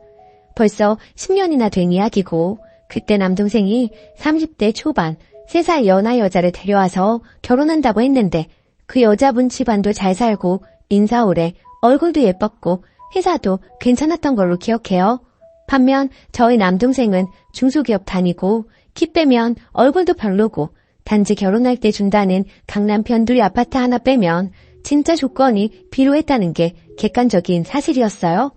벌써 10년이나 된 이야기고 그때 남동생이 30대 초반 3살 연하 여자를 데려와서 결혼한다고 했는데 그 여자분 집안도 잘 살고 인사 오래 얼굴도 예뻤고 회사도 괜찮았던 걸로 기억해요. 반면 저희 남동생은 중소기업 다니고 키 빼면 얼굴도 별로고 단지 결혼할 때 준다는 강남 변두리 아파트 하나 빼면 진짜 조건이 비로했다는 게 객관적인 사실이었어요.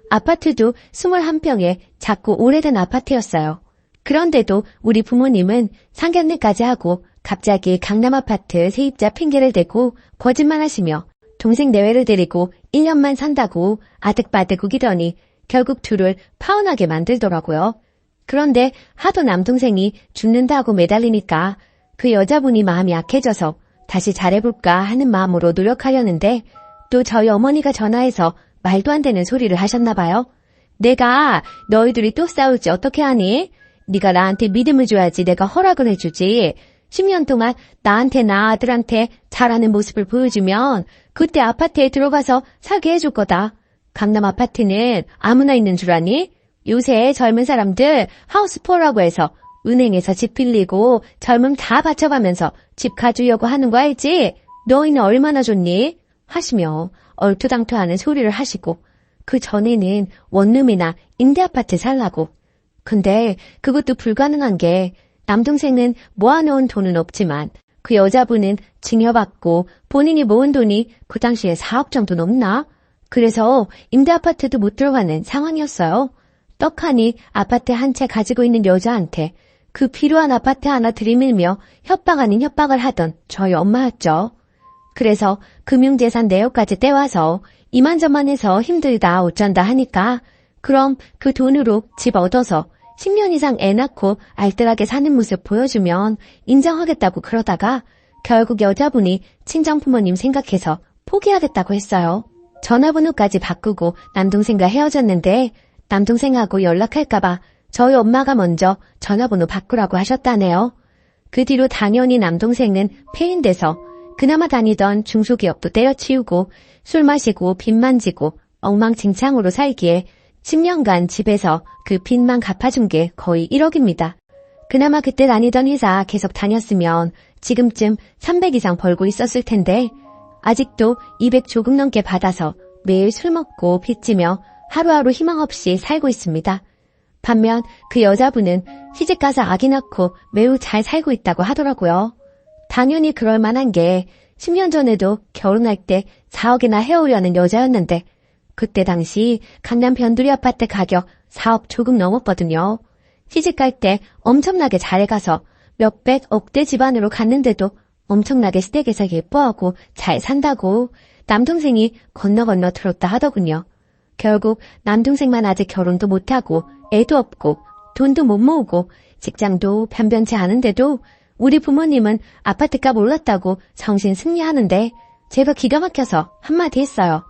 아파트도 21평에 작고 오래된 아파트였어요. 그런데도 우리 부모님은 상견례까지 하고 갑자기 강남 아파트 세입자 핑계를 대고 거짓말하시며 동생 내외를 데리고 1년만 산다고 아득바득 우기더니 결국 둘을 파혼하게 만들더라고요. 그런데 하도 남동생이 죽는다고 매달리니까 그 여자분이 마음이 약해져서 다시 잘해볼까 하는 마음으로 노력하려는데 또 저희 어머니가 전화해서 말도 안 되는 소리를 하셨나 봐요. 내가 너희들이 또 싸울지 어떻게 하니? 네가 나한테 믿음을 줘야지 내가 허락을 해주지. 10년 동안 나한테나 아들한테 잘하는 모습을 보여주면 그때 아파트에 들어가서 살게 해줄 거다. 강남 아파트는 아무나 있는 줄 아니? 요새 젊은 사람들 하우스포라고 해서 은행에서 집 빌리고 젊음 다 바쳐가면서 집 가주려고 하는 거 알지? 너희는 얼마나 좋니? 하시며 얼토당토하는 소리를 하시고 그 전에는 원룸이나 임대아파트 살라고. 근데 그것도 불가능한 게 남동생은 모아놓은 돈은 없지만 그 여자분은 증여받고 본인이 모은 돈이 그 당시에 4억 정도 넘나? 그래서 임대아파트도 못 들어가는 상황이었어요. 떡하니 아파트 한 채 가지고 있는 여자한테 그 필요한 아파트 하나 들이밀며 협박 아닌 협박을 하던 저희 엄마였죠. 그래서 금융재산 내역까지 떼와서 이만저만해서 힘들다 어쩐다 하니까 그럼 그 돈으로 집 얻어서 10년 이상 애 낳고 알뜰하게 사는 모습 보여주면 인정하겠다고 그러다가 결국 여자분이 친정부모님 생각해서 포기하겠다고 했어요. 전화번호까지 바꾸고 남동생과 헤어졌는데 남동생하고 연락할까봐 저희 엄마가 먼저 전화번호 바꾸라고 하셨다네요. 그 뒤로 당연히 남동생은 폐인돼서 그나마 다니던 중소기업도 때려치우고 술 마시고 빚 만지고 엉망진창으로 살기에 10년간 집에서 그 빚만 갚아준 게 거의 1억입니다. 그나마 그때 다니던 회사 계속 다녔으면 지금쯤 300 이상 벌고 있었을 텐데 아직도 200 조금 넘게 받아서 매일 술 먹고 빚지며 하루하루 희망 없이 살고 있습니다. 반면 그 여자분은 시집가서 아기 낳고 매우 잘 살고 있다고 하더라고요. 당연히 그럴 만한 게 10년 전에도 결혼할 때 4억이나 해오려는 여자였는데 그때 당시 강남 변두리 아파트 가격 4억 조금 넘었거든요. 시집갈 때 엄청나게 잘해가서 몇백억대 집안으로 갔는데도 엄청나게 시댁에서 예뻐하고 잘 산다고 남동생이 건너 들었다 하더군요. 결국 남동생만 아직 결혼도 못하고 애도 없고 돈도 못 모으고 직장도 변변치 않은데도 우리 부모님은 아파트값 올랐다고 정신 승리하는데 제가 기가 막혀서 한마디 했어요.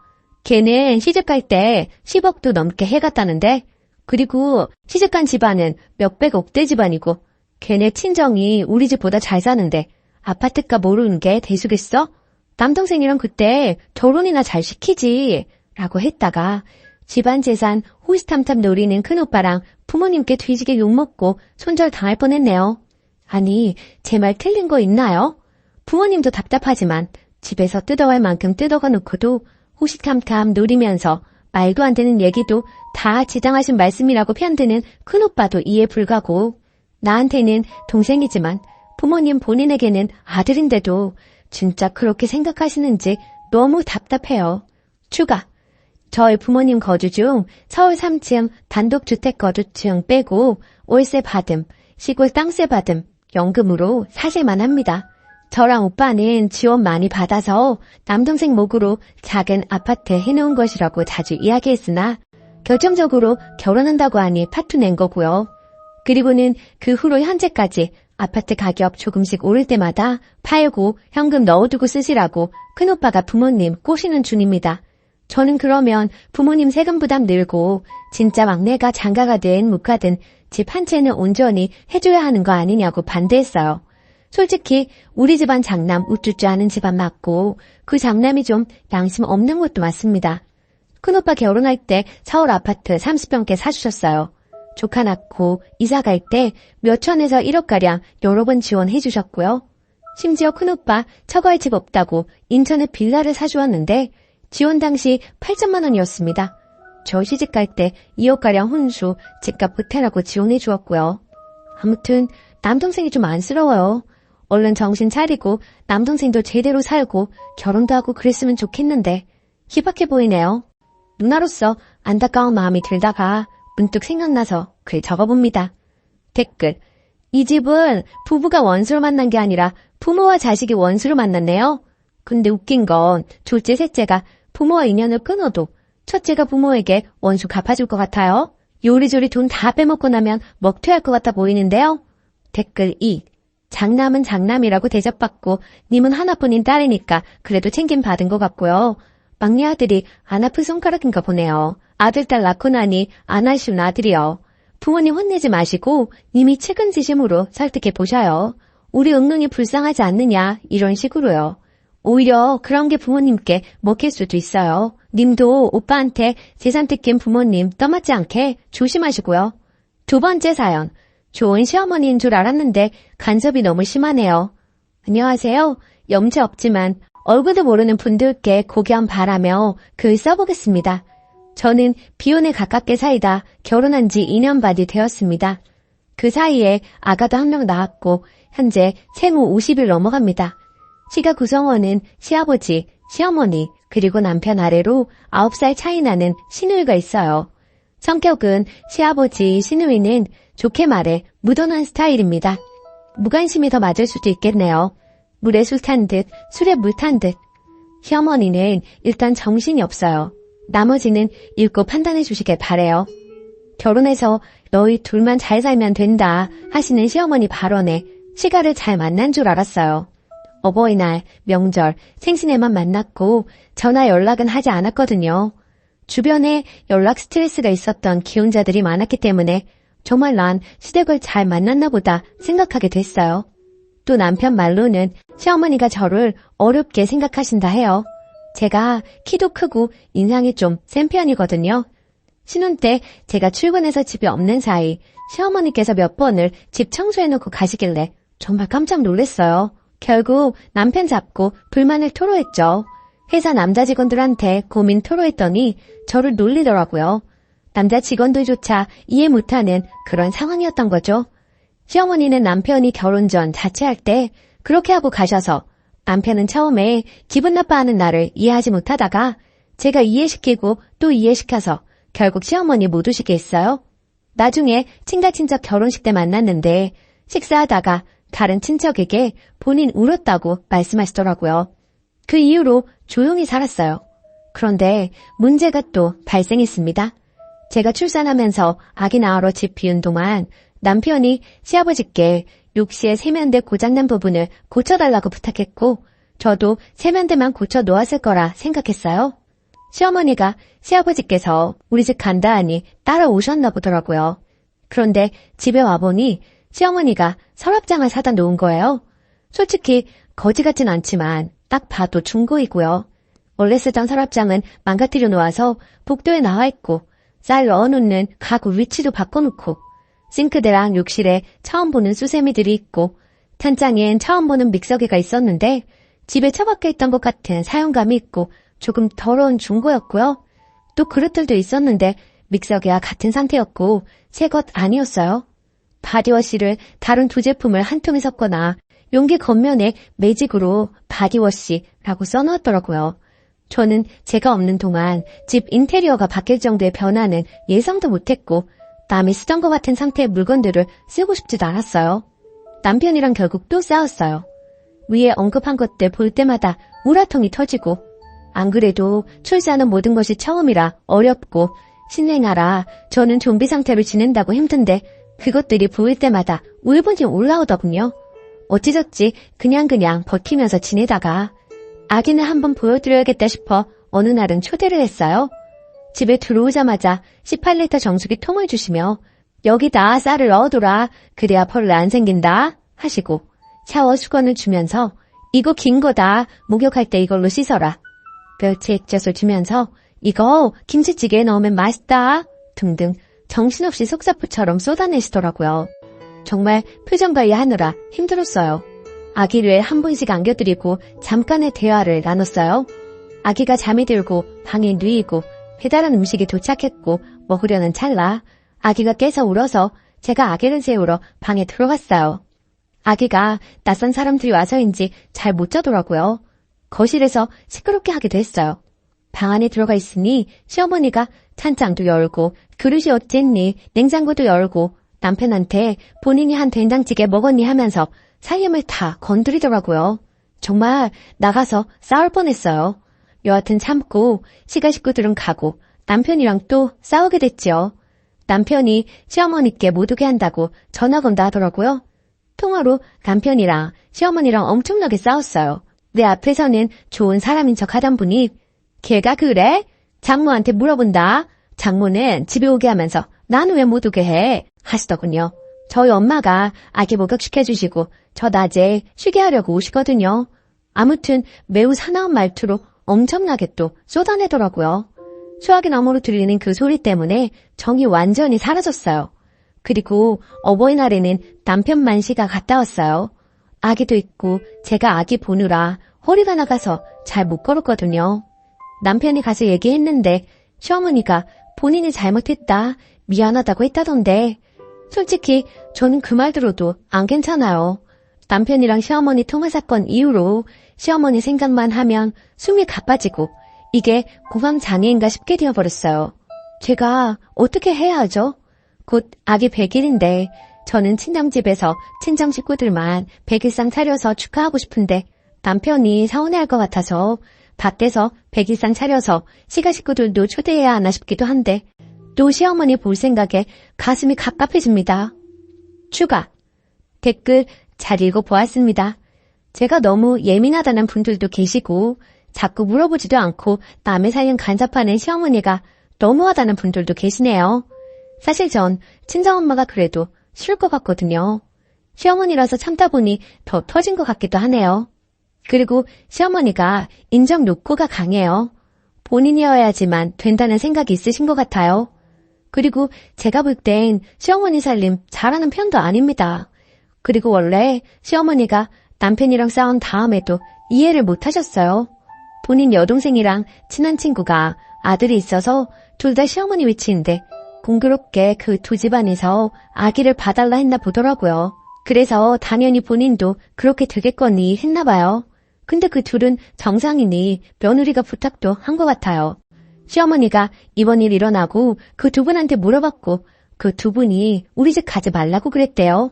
걔는 시집갈 때 10억도 넘게 해갔다는데 그리고 시집간 집안은 몇백억대 집안이고 걔네 친정이 우리 집보다 잘 사는데 아파트값 오르는 게 대수겠어? 남동생이랑 그때 결혼이나 잘 시키지 라고 했다가 집안 재산 호시탐탐 노리는 큰오빠랑 부모님께 뒤지게 욕먹고 손절 당할 뻔했네요. 아니, 제 말 틀린 거 있나요? 부모님도 답답하지만 집에서 뜯어갈 만큼 뜯어가 놓고도 호시탐탐 노리면서 말도 안 되는 얘기도 다 지당하신 말씀이라고 편드는 큰오빠도 이해 불가고 나한테는 동생이지만 부모님 본인에게는 아들인데도 진짜 그렇게 생각하시는지 너무 답답해요. 추가. 저희 부모님 거주 중 서울 3층 단독주택 거주 중 빼고 월세 받음, 시골 땅세 받음, 연금으로 사실만 합니다. 저랑 오빠는 지원 많이 받아서 남동생 목으로 작은 아파트 해놓은 것이라고 자주 이야기했으나 결정적으로 결혼한다고 하니 파투 낸 거고요. 그리고는 그 후로 현재까지 아파트 가격 조금씩 오를 때마다 팔고 현금 넣어두고 쓰시라고 큰오빠가 부모님 꼬시는 중입니다. 저는 그러면 부모님 세금 부담 늘고 진짜 막내가 장가가든 묵가든 집 한 채는 온전히 해줘야 하는 거 아니냐고 반대했어요. 솔직히 우리 집안 장남 우쭈쭈 하는 집안 맞고 그 장남이 좀 양심 없는 것도 맞습니다. 큰오빠 결혼할 때 서울 아파트 30평대 사주셨어요. 조카 낳고 이사 갈 때 몇천에서 1억가량 여러 번 지원해 주셨고요. 심지어 큰오빠 처거할 집 없다고 인천에 빌라를 사주었는데 지원 당시 8천만 원이었습니다. 저 시집갈 때 2억가량 혼수 집값 보태라고 지원해 주었고요. 아무튼 남동생이 좀 안쓰러워요. 얼른 정신 차리고 남동생도 제대로 살고 결혼도 하고 그랬으면 좋겠는데 희박해 보이네요. 누나로서 안타까운 마음이 들다가 문득 생각나서 글 적어봅니다. 댓글. 이 집은 부부가 원수로 만난 게 아니라 부모와 자식이 원수로 만났네요. 근데 웃긴 건 둘째, 셋째가 부모와 인연을 끊어도 첫째가 부모에게 원수 갚아줄 것 같아요. 요리조리 돈 다 빼먹고 나면 먹튀할 것 같아 보이는데요. 댓글 2. 장남은 장남이라고 대접받고 님은 하나뿐인 딸이니까 그래도 챙김 받은 것 같고요. 막내 아들이 안 아픈 손가락인가 보네요. 아들, 딸 낳고 나니 안 아쉬운 아들이요. 부모님 혼내지 마시고 님이 측은지심으로 설득해 보셔요. 우리 응능이 불쌍하지 않느냐 이런 식으로요. 오히려 그런 게 부모님께 먹힐 수도 있어요. 님도 오빠한테 재산 뜯긴 부모님 떠맡지 않게 조심하시고요. 두 번째 사연. 좋은 시어머니인 줄 알았는데 간섭이 너무 심하네요. 안녕하세요. 염치 없지만 얼굴도 모르는 분들께 고견 바라며 글 써보겠습니다. 저는 비혼에 가깝게 살다 결혼한 지 2년 반이 되었습니다. 그 사이에 아가도 한 명 낳았고 현재 생후 50일 넘어갑니다. 시가 구성원은 시아버지, 시어머니, 그리고 남편 아래로 9살 차이 나는 시누이가 있어요. 성격은 시아버지, 시누이는 좋게 말해 무던한 스타일입니다. 무관심이 더 맞을 수도 있겠네요. 물에 술 탄 듯, 술에 물 탄 듯. 시어머니는 일단 정신이 없어요. 나머지는 읽고 판단해 주시길 바래요. 결혼해서 너희 둘만 잘 살면 된다 하시는 시어머니 발언에 시가를 잘 만난 줄 알았어요. 어버이날, 명절, 생신에만 만났고 전화 연락은 하지 않았거든요. 주변에 연락 스트레스가 있었던 기혼자들이 많았기 때문에 정말 난 시댁을 잘 만났나 보다 생각하게 됐어요. 또 남편 말로는 시어머니가 저를 어렵게 생각하신다 해요. 제가 키도 크고 인상이 좀 센 편이거든요. 신혼 때 제가 출근해서 집에 없는 사이 시어머니께서 몇 번을 집 청소해놓고 가시길래 정말 깜짝 놀랐어요. 결국 남편 잡고 불만을 토로했죠. 회사 남자 직원들한테 고민 토로했더니 저를 놀리더라고요. 남자 직원들조차 이해 못하는 그런 상황이었던 거죠. 시어머니는 남편이 결혼 전 자취할 때 그렇게 하고 가셔서 남편은 처음에 기분 나빠하는 나를 이해하지 못하다가 제가 이해시키고 또 이해시켜서 결국 시어머니 못 오시게 했어요. 나중에 친가친척 결혼식 때 만났는데 식사하다가 다른 친척에게 본인 울었다고 말씀하시더라고요. 그 이후로 조용히 살았어요. 그런데 문제가 또 발생했습니다. 제가 출산하면서 아기 낳으러 집 비운 동안 남편이 시아버지께 욕실의 세면대 고장난 부분을 고쳐달라고 부탁했고 저도 세면대만 고쳐 놓았을 거라 생각했어요. 시어머니가 시아버지께서 우리 집 간다 하니 따라오셨나 보더라고요. 그런데 집에 와보니 시어머니가 서랍장을 사다 놓은 거예요. 솔직히 거지 같진 않지만 딱 봐도 중고이고요. 원래 쓰던 서랍장은 망가뜨려 놓아서 복도에 나와 있고 쌀 넣어놓는 가구 위치도 바꿔놓고 싱크대랑 욕실에 처음 보는 수세미들이 있고 찬장엔 처음 보는 믹서기가 있었는데 집에 처박혀 있던 것 같은 사용감이 있고 조금 더러운 중고였고요. 또 그릇들도 있었는데 믹서기와 같은 상태였고 새 것 아니었어요. 바디워시를 다른 두 제품을 한 통에 섞거나 용기 겉면에 매직으로 바디워시라고 써놓았더라고요. 저는 제가 없는 동안 집 인테리어가 바뀔 정도의 변화는 예상도 못했고 남이 쓰던 것 같은 상태의 물건들을 쓰고 싶지도 않았어요. 남편이랑 결국 또 싸웠어요. 위에 언급한 것들 볼 때마다 우라통이 터지고 안 그래도 출산은 모든 것이 처음이라 어렵고 신생아라 저는 좀비 상태로 지낸다고 힘든데 그것들이 보일 때마다 울분이 올라오더군요. 어찌저찌 그냥 버티면서 지내다가 아기는 한번 보여드려야겠다 싶어 어느 날은 초대를 했어요. 집에 들어오자마자 18리터 정수기 통을 주시며 여기다 쌀을 넣어둬라 그래야 벌레 안 생긴다 하시고 샤워 수건을 주면서 이거 긴 거다 목욕할 때 이걸로 씻어라 멸치 액젓을 주면서 이거 김치찌개에 넣으면 맛있다 등등 정신없이 속사포처럼 쏟아내시더라고요. 정말 표정 관리하느라 힘들었어요. 아기를 한 번씩 안겨드리고 잠깐의 대화를 나눴어요. 아기가 잠이 들고 방에 누이고 배달한 음식이 도착했고 먹으려는 찰나 아기가 깨서 울어서 제가 아기를 재우러 방에 들어갔어요. 아기가 낯선 사람들이 와서인지 잘 못 자더라고요. 거실에서 시끄럽게 하기도 했어요. 방 안에 들어가 있으니 시어머니가 찬장도 열고 그릇이 어쨌니 냉장고도 열고 남편한테 본인이 한 된장찌개 먹었니 하면서 살림을 다 건드리더라고요. 정말 나가서 싸울 뻔했어요. 여하튼 참고 시가 식구들은 가고 남편이랑 또 싸우게 됐지요. 남편이 시어머니께 못 오게 한다고 전화 건다 하더라고요. 통화로 남편이랑 시어머니랑 엄청나게 싸웠어요. 내 앞에서는 좋은 사람인 척 하던 분이 걔가 그래? 장모한테 물어본다. 장모는 집에 오게 하면서 나는 왜 못 오게 해? 하시더군요. 저희 엄마가 아기 목욕시켜주시고 저 낮에 쉬게 하려고 오시거든요. 아무튼 매우 사나운 말투로 엄청나게 또 쏟아내더라고요. 수화기 너머로 들리는 그 소리 때문에 정이 완전히 사라졌어요. 그리고 어버이날에는 남편 만시가 갔다 왔어요. 아기도 있고 제가 아기 보느라 허리가 나가서 잘 못 걸었거든요. 남편이 가서 얘기했는데 시어머니가 본인이 잘못했다, 미안하다고 했다던데 솔직히 저는 그 말 들어도 안 괜찮아요. 남편이랑 시어머니 통화 사건 이후로 시어머니 생각만 하면 숨이 가빠지고 이게 공황장애인가 싶게 되어버렸어요. 제가 어떻게 해야 하죠? 곧 아기 100일인데 저는 친정집에서 친정 식구들만 100일상 차려서 축하하고 싶은데 남편이 서운해할 것 같아서 밖에서 100일상 차려서 시가 식구들도 초대해야 하나 싶기도 한데 또 시어머니 볼 생각에 가슴이 갑갑해집니다. 추가 댓글 잘 읽어보았습니다. 제가 너무 예민하다는 분들도 계시고 자꾸 물어보지도 않고 남의 살림 간섭하는 시어머니가 너무하다는 분들도 계시네요. 사실 전 친정엄마가 그래도 싫을 것 같거든요. 시어머니라서 참다 보니 더 터진 것 같기도 하네요. 그리고 시어머니가 인정 욕구가 강해요. 본인이어야지만 된다는 생각이 있으신 것 같아요. 그리고 제가 볼 땐 시어머니 살림 잘하는 편도 아닙니다. 그리고 원래 시어머니가 남편이랑 싸운 다음에도 이해를 못 하셨어요. 본인 여동생이랑 친한 친구가 아들이 있어서 둘 다 시어머니 위치인데 공교롭게 그 두 집안에서 아기를 봐달라 했나 보더라고요. 그래서 당연히 본인도 그렇게 되겠거니 했나 봐요. 근데 그 둘은 정상이니 며느리가 부탁도 한 것 같아요. 시어머니가 이번 일 일어나고 그 두 분한테 물어봤고 그 두 분이 우리 집 가지 말라고 그랬대요.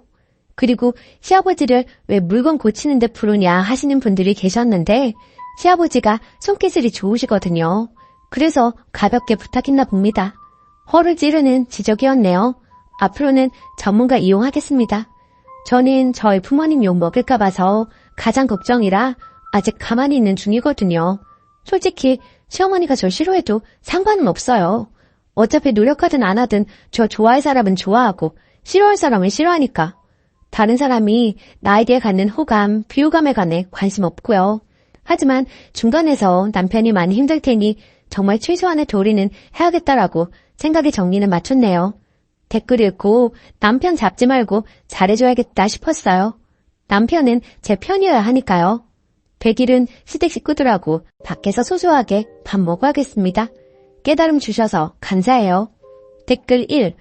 그리고 시아버지를 왜 물건 고치는데 부르냐 하시는 분들이 계셨는데 시아버지가 손기술이 좋으시거든요. 그래서 가볍게 부탁했나 봅니다. 허를 찌르는 지적이었네요. 앞으로는 전문가 이용하겠습니다. 저는 저희 부모님 욕 먹을까 봐서 가장 걱정이라 아직 가만히 있는 중이거든요. 솔직히 시어머니가 절 싫어해도 상관은 없어요. 어차피 노력하든 안 하든 저 좋아할 사람은 좋아하고 싫어할 사람은 싫어하니까. 다른 사람이 나에 대해 갖는 호감, 비호감에 관해 관심 없고요. 하지만 중간에서 남편이 많이 힘들 테니 정말 최소한의 도리는 해야겠다라고 생각의 정리는 맞췄네요. 댓글 읽고 남편 잡지 말고 잘해줘야겠다 싶었어요. 남편은 제 편이어야 하니까요. 100일은 시댁 식구들하고 밖에서 소소하게 밥 먹어야겠습니다. 깨달음 주셔서 감사해요. 댓글 1.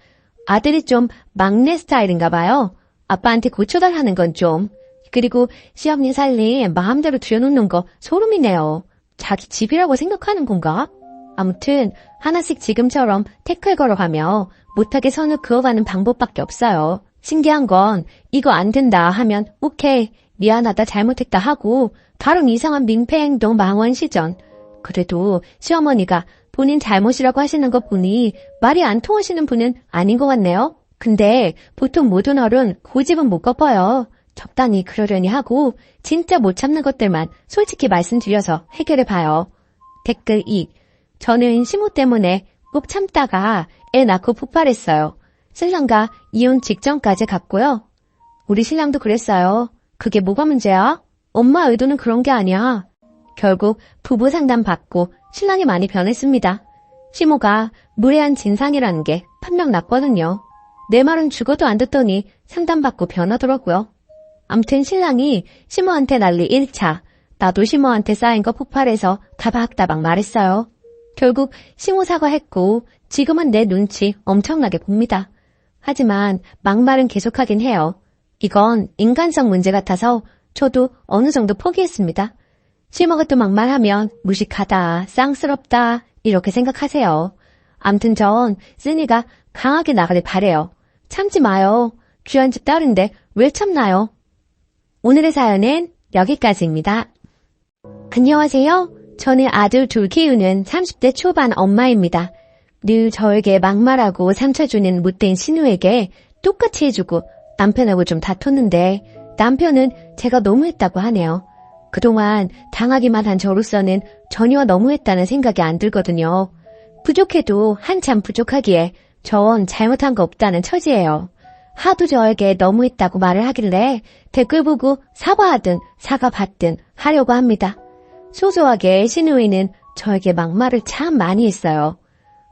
아들이 좀 막내 스타일인가 봐요. 아빠한테 고쳐달라는 건 좀. 그리고 시어머니 살림 마음대로 들여놓는 거 소름이네요. 자기 집이라고 생각하는 건가? 아무튼 하나씩 지금처럼 태클 걸어가며 못하게 선을 그어가는 방법밖에 없어요. 신기한 건 이거 안 된다 하면 오케이, 미안하다, 잘못했다 하고 다른 이상한 민폐 행동 망원 시전. 그래도 시어머니가 본인 잘못이라고 하시는 거 보니 말이 안 통하시는 분은 아닌 것 같네요. 근데 보통 모든 어른 고집은 못 꺾어요. 적당히 그러려니 하고 진짜 못 참는 것들만 솔직히 말씀드려서 해결해봐요. 댓글 2. 저는 시모 때문에 꼭 참다가 애 낳고 폭발했어요. 신랑과 이혼 직전까지 갔고요. 우리 신랑도 그랬어요. 그게 뭐가 문제야? 엄마 의도는 그런 게 아니야. 결국 부부 상담 받고 신랑이 많이 변했습니다. 시모가 무례한 진상이라는 게 판명 났거든요. 내 말은 죽어도 안 듣더니 상담받고 변하더라고요. 암튼 신랑이 시모한테 난리 1차, 나도 시모한테 쌓인 거 폭발해서 다박다박 말했어요. 결국 시모 사과했고 지금은 내 눈치 엄청나게 봅니다. 하지만 막말은 계속하긴 해요. 이건 인간성 문제 같아서 저도 어느 정도 포기했습니다. 시모가 또 막말하면 무식하다, 쌍스럽다 이렇게 생각하세요. 암튼 전 쓰니가 강하게 나가길 바래요. 참지 마요. 귀한 집 딸인데 왜 참나요? 오늘의 사연은 여기까지입니다. 안녕하세요. 저는 아들 둘 키우는 30대 초반 엄마입니다. 늘 저에게 막말하고 상처 주는 못된 신우에게 똑같이 해주고 남편하고 좀 다퉜는데 남편은 제가 너무했다고 하네요. 그동안 당하기만 한 저로서는 전혀 너무했다는 생각이 안 들거든요. 부족해도 한참 부족하기에 전 잘못한 거 없다는 처지예요. 하도 저에게 너무했다고 말을 하길래 댓글 보고 사과하든 사과받든 하려고 합니다. 소소하게 신우이는 저에게 막말을 참 많이 했어요.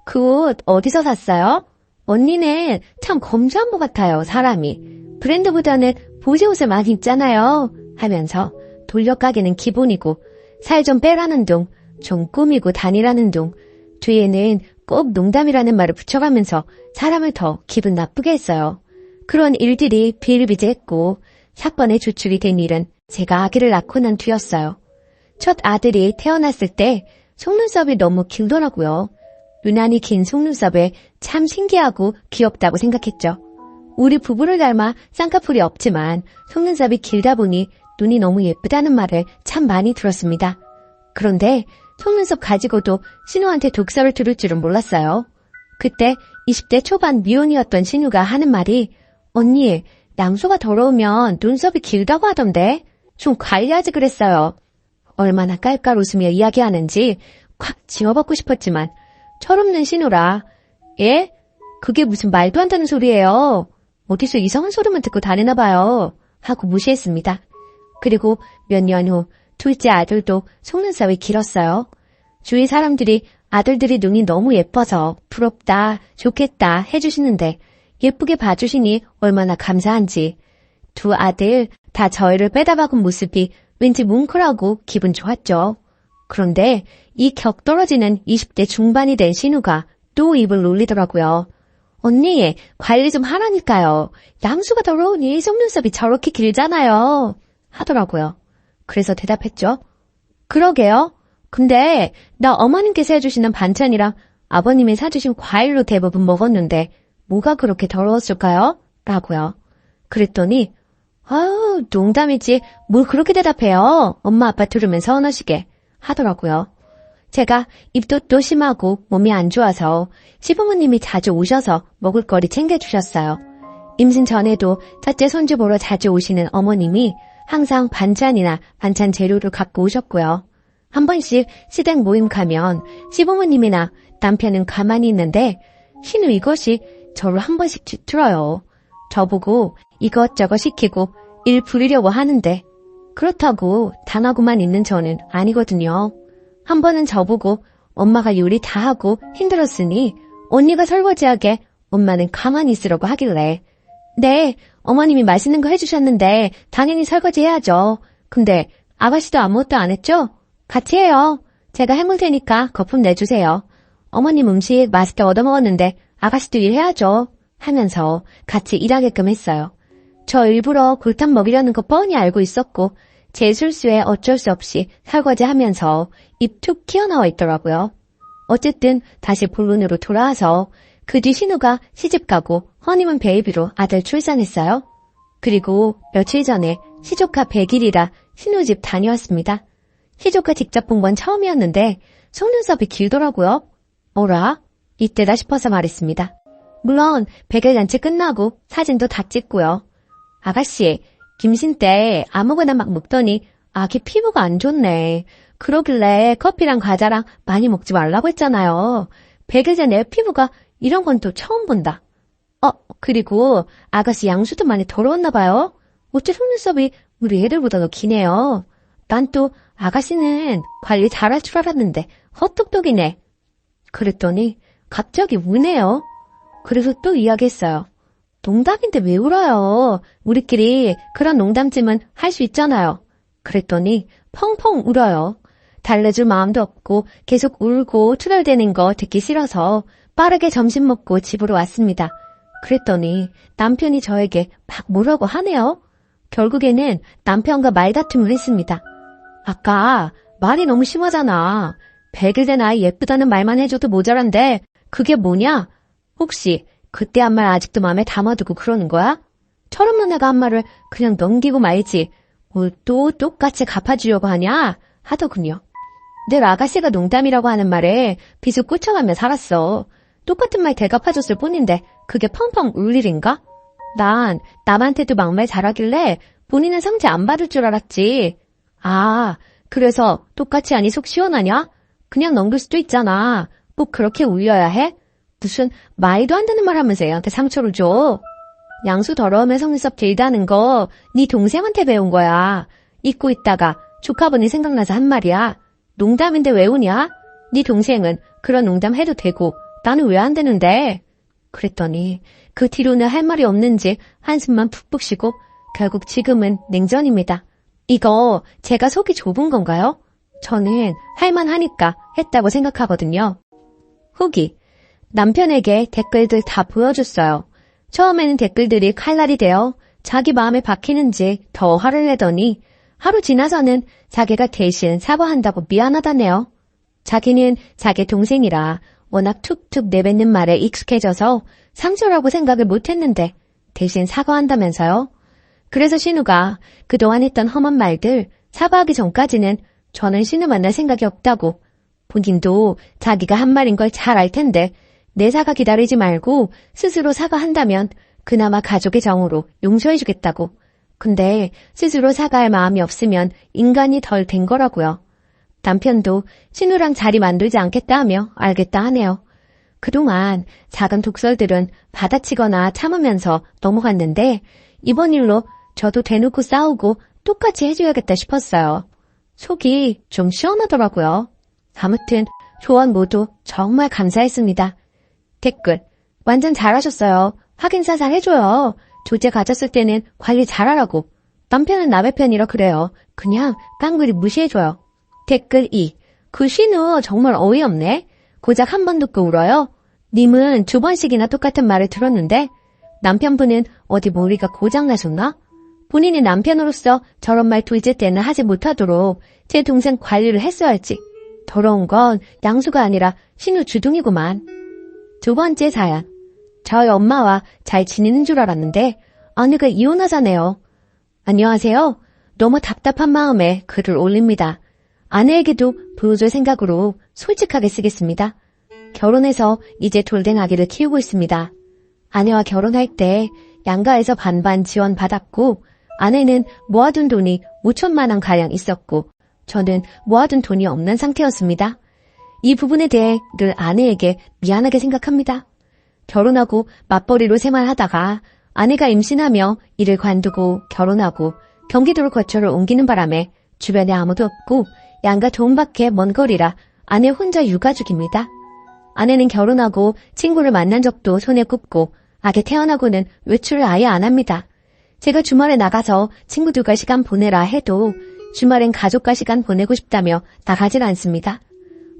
그 옷 어디서 샀어요? 언니는 참 검소한 것 같아요, 사람이. 브랜드보다는 보세 옷을 많이 입잖아요. 하면서 돌려가기는 기본이고 살 좀 빼라는 둥, 좀 꾸미고 다니라는 둥, 뒤에는 꼭 농담이라는 말을 붙여가면서 사람을 더 기분 나쁘게 했어요. 그런 일들이 비일비재했고 사건의 주축이 된 일은 제가 아기를 낳고 난 뒤였어요. 첫 아들이 태어났을 때 속눈썹이 너무 길더라고요. 유난히 긴 속눈썹에 참 신기하고 귀엽다고 생각했죠. 우리 부부를 닮아 쌍꺼풀이 없지만 속눈썹이 길다 보니 눈이 너무 예쁘다는 말을 참 많이 들었습니다. 그런데 속눈썹 가지고도 신우한테 독설을 들을 줄은 몰랐어요. 그때 20대 초반 미혼이었던 신우가 하는 말이 언니, 양수가 더러우면 눈썹이 길다고 하던데 좀 관리하지 그랬어요. 얼마나 깔깔 웃으며 이야기하는지 콱 지워받고 싶었지만 철없는 신우라 예? 그게 무슨 말도 안 되는 소리예요. 어디서 이상한 소리만 듣고 다니나 봐요. 하고 무시했습니다. 그리고 몇 년 후 둘째 아들도 속눈썹이 길었어요. 주위 사람들이 아들들이 눈이 너무 예뻐서 부럽다, 좋겠다 해주시는데 예쁘게 봐주시니 얼마나 감사한지. 두 아들 다 저희를 빼다박은 모습이 왠지 뭉클하고 기분 좋았죠. 그런데 이 격떨어지는 20대 중반이 된 신우가 또 입을 놀리더라고요. 언니, 관리 좀 하라니까요. 양수가 더러우니 속눈썹이 저렇게 길잖아요. 하더라고요. 그래서 대답했죠. 그러게요. 근데 나 어머님께서 해주시는 반찬이랑 아버님이 사주신 과일로 대부분 먹었는데 뭐가 그렇게 더러웠을까요? 라고요. 그랬더니 아유, 농담이지. 뭘 그렇게 대답해요. 엄마 아빠 들으면 서운하시게 하더라고요. 제가 입덧도 심하고 몸이 안 좋아서 시부모님이 자주 오셔서 먹을거리 챙겨주셨어요. 임신 전에도 첫째 손주 보러 자주 오시는 어머님이 항상 반찬이나 반찬 재료를 갖고 오셨고요. 한 번씩 시댁 모임 가면 시부모님이나 남편은 가만히 있는데 신우 이것이 저를 한 번씩 뒤틀어요. 저보고 이것저것 시키고 일 부리려고 하는데 그렇다고 당하고만 있는 저는 아니거든요. 한 번은 저보고 엄마가 요리 다 하고 힘들었으니 언니가 설거지하게 엄마는 가만히 있으라고 하길래 네, 어머님이 맛있는 거 해주셨는데 당연히 설거지 해야죠. 근데 아가씨도 아무것도 안 했죠? 같이 해요. 제가 해물 테니까 거품 내주세요. 어머님 음식 맛있게 얻어먹었는데 아가씨도 일해야죠. 하면서 같이 일하게끔 했어요. 저 일부러 골탕 먹이려는 거 뻔히 알고 있었고 제 실수에 어쩔 수 없이 설거지하면서 입 툭 튀어나와 있더라고요. 어쨌든 다시 본론으로 돌아와서 그 뒤 신우가 시집가고 허니문 베이비로 아들 출산했어요. 그리고 며칠 전에 시조카 100일이라 신우 집 다녀왔습니다. 시조카 직접 본 건 처음이었는데 속눈썹이 길더라고요. 어라? 이때다 싶어서 말했습니다. 물론 100일 잔치 끝나고 사진도 다 찍고요. 아가씨, 김신 때 아무거나 막 먹더니 아기 피부가 안 좋네. 그러길래 커피랑 과자랑 많이 먹지 말라고 했잖아요. 100일 전에 피부가 이런 건 또 처음 본다. 그리고 아가씨 양수도 많이 더러웠나 봐요. 어째 속눈썹이 우리 애들보다 더 기네요. 난 또 아가씨는 관리 잘할 줄 알았는데 헛똑똑이네. 그랬더니 갑자기 우네요. 그래서 또 이야기했어요. 농담인데 왜 울어요? 우리끼리 그런 농담쯤은 할 수 있잖아요. 그랬더니 펑펑 울어요. 달래줄 마음도 없고 계속 울고 투덜대는 거 듣기 싫어서 빠르게 점심 먹고 집으로 왔습니다. 그랬더니 남편이 저에게 막 뭐라고 하네요. 결국에는 남편과 말다툼을 했습니다. 아까 말이 너무 심하잖아. 100일 된 아이 예쁘다는 말만 해줘도 모자란데 그게 뭐냐? 혹시 그때 한 말 아직도 마음에 담아두고 그러는 거야? 철없는 애가 한 말을 그냥 넘기고 말지 뭘 또 똑같이 갚아주려고 하냐? 하더군요. 늘 아가씨가 농담이라고 하는 말에 비수 꽂혀가며 살았어. 똑같은 말 대갚아줬을 뿐인데 그게 펑펑 울 일인가? 난 남한테도 막말 잘하길래 본인은 상처 안 받을 줄 알았지. 아, 그래서 똑같이 하니 속 시원하냐? 그냥 넘길 수도 있잖아. 꼭 그렇게 울려야 해? 무슨 말도 안 되는 말 하면서 애한테 상처를 줘. 양수 더러우면 속눈썹 길다는 거 네 동생한테 배운 거야. 잊고 있다가 조카분이 생각나서 한 말이야. 농담인데 왜 우냐? 네 동생은 그런 농담 해도 되고 나는 왜 안 되는데? 그랬더니 그 뒤로는 할 말이 없는지 한숨만 푹푹 쉬고 결국 지금은 냉전입니다. 이거 제가 속이 좁은 건가요? 저는 할만하니까 했다고 생각하거든요. 후기. 남편에게 댓글들 다 보여줬어요. 처음에는 댓글들이 칼날이 되어 자기 마음에 박히는지 더 화를 내더니 하루 지나서는 자기가 대신 사과한다고 미안하다네요. 자기는 자기 동생이라 워낙 툭툭 내뱉는 말에 익숙해져서 상처라고 생각을 못했는데 대신 사과한다면서요. 그래서 신우가 그동안 했던 험한 말들 사과하기 전까지는 저는 신우 만날 생각이 없다고 본인도 자기가 한 말인 걸 잘 알 텐데 내 사과 기다리지 말고 스스로 사과한다면 그나마 가족의 정으로 용서해주겠다고. 근데 스스로 사과할 마음이 없으면 인간이 덜 된 거라고요. 남편도 신우랑 자리 만들지 않겠다 하며 알겠다 하네요. 그동안 작은 독설들은 받아치거나 참으면서 넘어갔는데 이번 일로 저도 대놓고 싸우고 똑같이 해줘야겠다 싶었어요. 속이 좀 시원하더라고요. 아무튼 조언 모두 정말 감사했습니다. 댓글. 완전 잘하셨어요. 확인사살 해줘요. 조제 가졌을 때는 관리 잘하라고. 남편은 남의 편이라 그래요. 그냥 깡그리 무시해줘요. 댓글 2. 그 신우 정말 어이없네. 고작 한 번 듣고 울어요. 님은 2번씩이나 똑같은 말을 들었는데 남편분은 어디 머리가 고장나셨나? 본인이 남편으로서 저런 말 둘째 때는 하지 못하도록 제 동생 관리를 했어야지. 더러운 건 양수가 아니라 신우 주둥이구만. 2번째 사연. 저희 엄마와 잘 지내는 줄 알았는데 아내가 이혼하자네요. 안녕하세요. 너무 답답한 마음에 글을 올립니다. 아내에게도 보여줄 생각으로 솔직하게 쓰겠습니다. 결혼해서 이제 돌된 아기를 키우고 있습니다. 아내와 결혼할 때 양가에서 반반 지원받았고 아내는 모아둔 돈이 5천만 원 가량 있었고 저는 모아둔 돈이 없는 상태였습니다. 이 부분에 대해 늘 아내에게 미안하게 생각합니다. 결혼하고 맞벌이로 생활하다가 아내가 임신하며 일을 관두고 결혼하고 경기도로 거처를 옮기는 바람에 주변에 아무도 없고 양가 도움밖에 먼 거리라 아내 혼자 육아중입니다. 아내는 결혼하고 친구를 만난 적도 손에 꼽고 아기 태어나고는 외출을 아예 안 합니다. 제가 주말에 나가서 친구들과 시간 보내라 해도 주말엔 가족과 시간 보내고 싶다며 나가질 않습니다.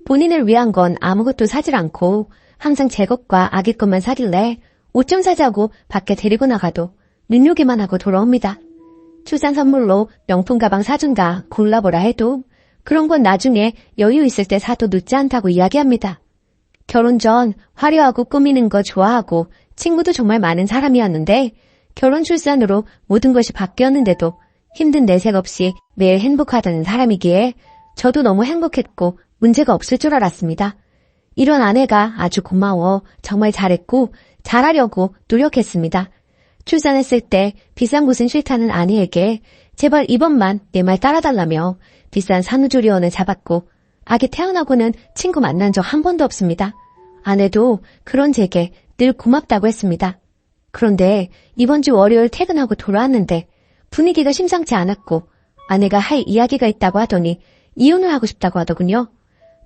본인을 위한 건 아무것도 사질 않고 항상 제 것과 아기 것만 사길래 옷 좀 사자고 밖에 데리고 나가도 눈요기만 하고 돌아옵니다. 출산 선물로 명품 가방 사준다 골라보라 해도 그런 건 나중에 여유 있을 때 사도 늦지 않다고 이야기합니다. 결혼 전 화려하고 꾸미는 거 좋아하고 친구도 정말 많은 사람이었는데 결혼 출산으로 모든 것이 바뀌었는데도 힘든 내색 없이 매일 행복하다는 사람이기에 저도 너무 행복했고 문제가 없을 줄 알았습니다. 이런 아내가 아주 고마워 정말 잘했고 잘하려고 노력했습니다. 출산했을 때 비싼 곳은 싫다는 아내에게 제발 이번만 내 말 따라달라며 비싼 산후조리원을 잡았고 아기 태어나고는 친구 만난 적 한 번도 없습니다. 아내도 그런 제게 늘 고맙다고 했습니다. 그런데 이번 주 월요일 퇴근하고 돌아왔는데 분위기가 심상치 않았고 아내가 할 이야기가 있다고 하더니 이혼을 하고 싶다고 하더군요.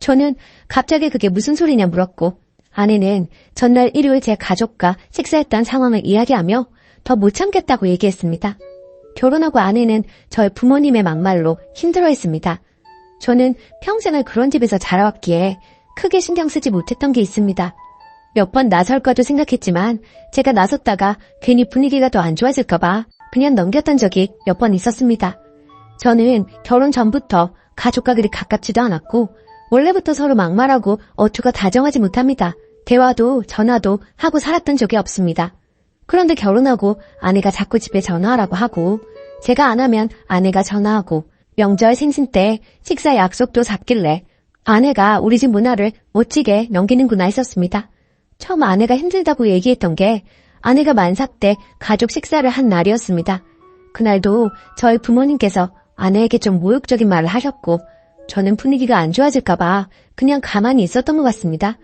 저는 갑자기 그게 무슨 소리냐 물었고 아내는 전날 일요일 제 가족과 식사했던 상황을 이야기하며 더 못 참겠다고 얘기했습니다. 결혼하고 아내는 저희 부모님의 막말로 힘들어했습니다. 저는 평생을 그런 집에서 자라왔기에 크게 신경 쓰지 못했던 게 있습니다. 몇 번 나설까도 생각했지만 제가 나섰다가 괜히 분위기가 더 안 좋아질까봐 그냥 넘겼던 적이 몇 번 있었습니다. 저는 결혼 전부터 가족과 그리 가깝지도 않았고 원래부터 서로 막말하고 어투가 다정하지 못합니다. 대화도 전화도 하고 살았던 적이 없습니다. 그런데 결혼하고 아내가 자꾸 집에 전화하라고 하고 제가 안 하면 아내가 전화하고 명절 생신 때 식사 약속도 잡길래 아내가 우리 집 문화를 멋지게 넘기는구나 했었습니다. 처음 아내가 힘들다고 얘기했던 게 아내가 만삭 때 가족 식사를 한 날이었습니다. 그날도 저희 부모님께서 아내에게 좀 모욕적인 말을 하셨고 저는 분위기가 안 좋아질까봐 그냥 가만히 있었던 것 같습니다.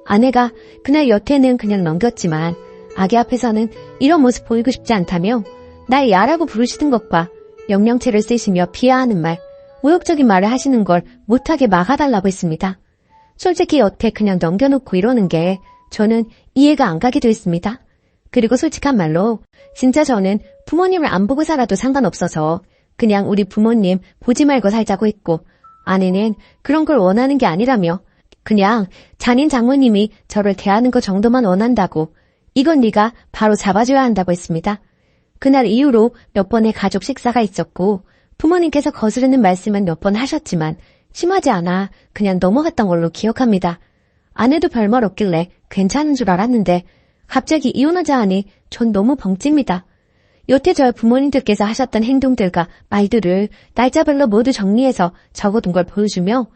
아내가 그날 여태는 그냥 넘겼지만 아기 앞에서는 이런 모습 보이고 싶지 않다며 날 야라고 부르시는 것과 명령체를 쓰시며 비하하는 말, 모욕적인 말을 하시는 걸 못하게 막아달라고 했습니다. 솔직히 여태 그냥 넘겨놓고 이러는 게 저는 이해가 안 가기도 했습니다. 그리고 솔직한 말로 진짜 저는 부모님을 안 보고 살아도 상관없어서 그냥 우리 부모님 보지 말고 살자고 했고 아내는 그런 걸 원하는 게 아니라며 그냥 잔인 장모님이 저를 대하는 것 정도만 원한다고 이건 네가 바로 잡아줘야 한다고 했습니다. 그날 이후로 몇 번의 가족 식사가 있었고 부모님께서 거스르는 말씀은 몇 번 하셨지만 심하지 않아 그냥 넘어갔던 걸로 기억합니다. 아내도 별말 없길래 괜찮은 줄 알았는데 갑자기 이혼하자 하니 전 너무 벙찝니다. 여태 저희 부모님들께서 하셨던 행동들과 말들을 날짜별로 모두 정리해서 적어둔 걸 보여주며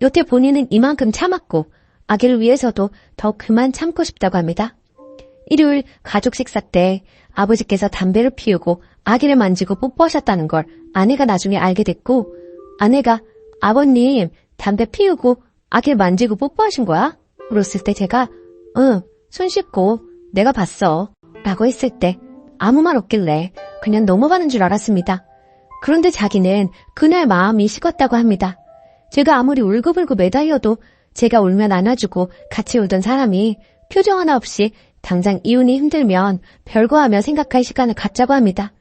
여태 본인은 이만큼 참았고 아기를 위해서도 더 그만 참고 싶다고 합니다. 일요일 가족 식사 때 아버지께서 담배를 피우고 아기를 만지고 뽀뽀하셨다는 걸 아내가 나중에 알게 됐고 아내가 아버님 담배 피우고 아기를 만지고 뽀뽀하신 거야? 물었을 때 제가 응, 손 씻고 내가 봤어 라고 했을 때 아무 말 없길래 그냥 넘어가는 줄 알았습니다. 그런데 자기는 그날 마음이 식었다고 합니다. 제가 아무리 울고불고 매달려도 제가 울면 안아주고 같이 울던 사람이 표정 하나 없이 당장 이혼이 힘들면 별거하며 생각할 시간을 갖자고 합니다.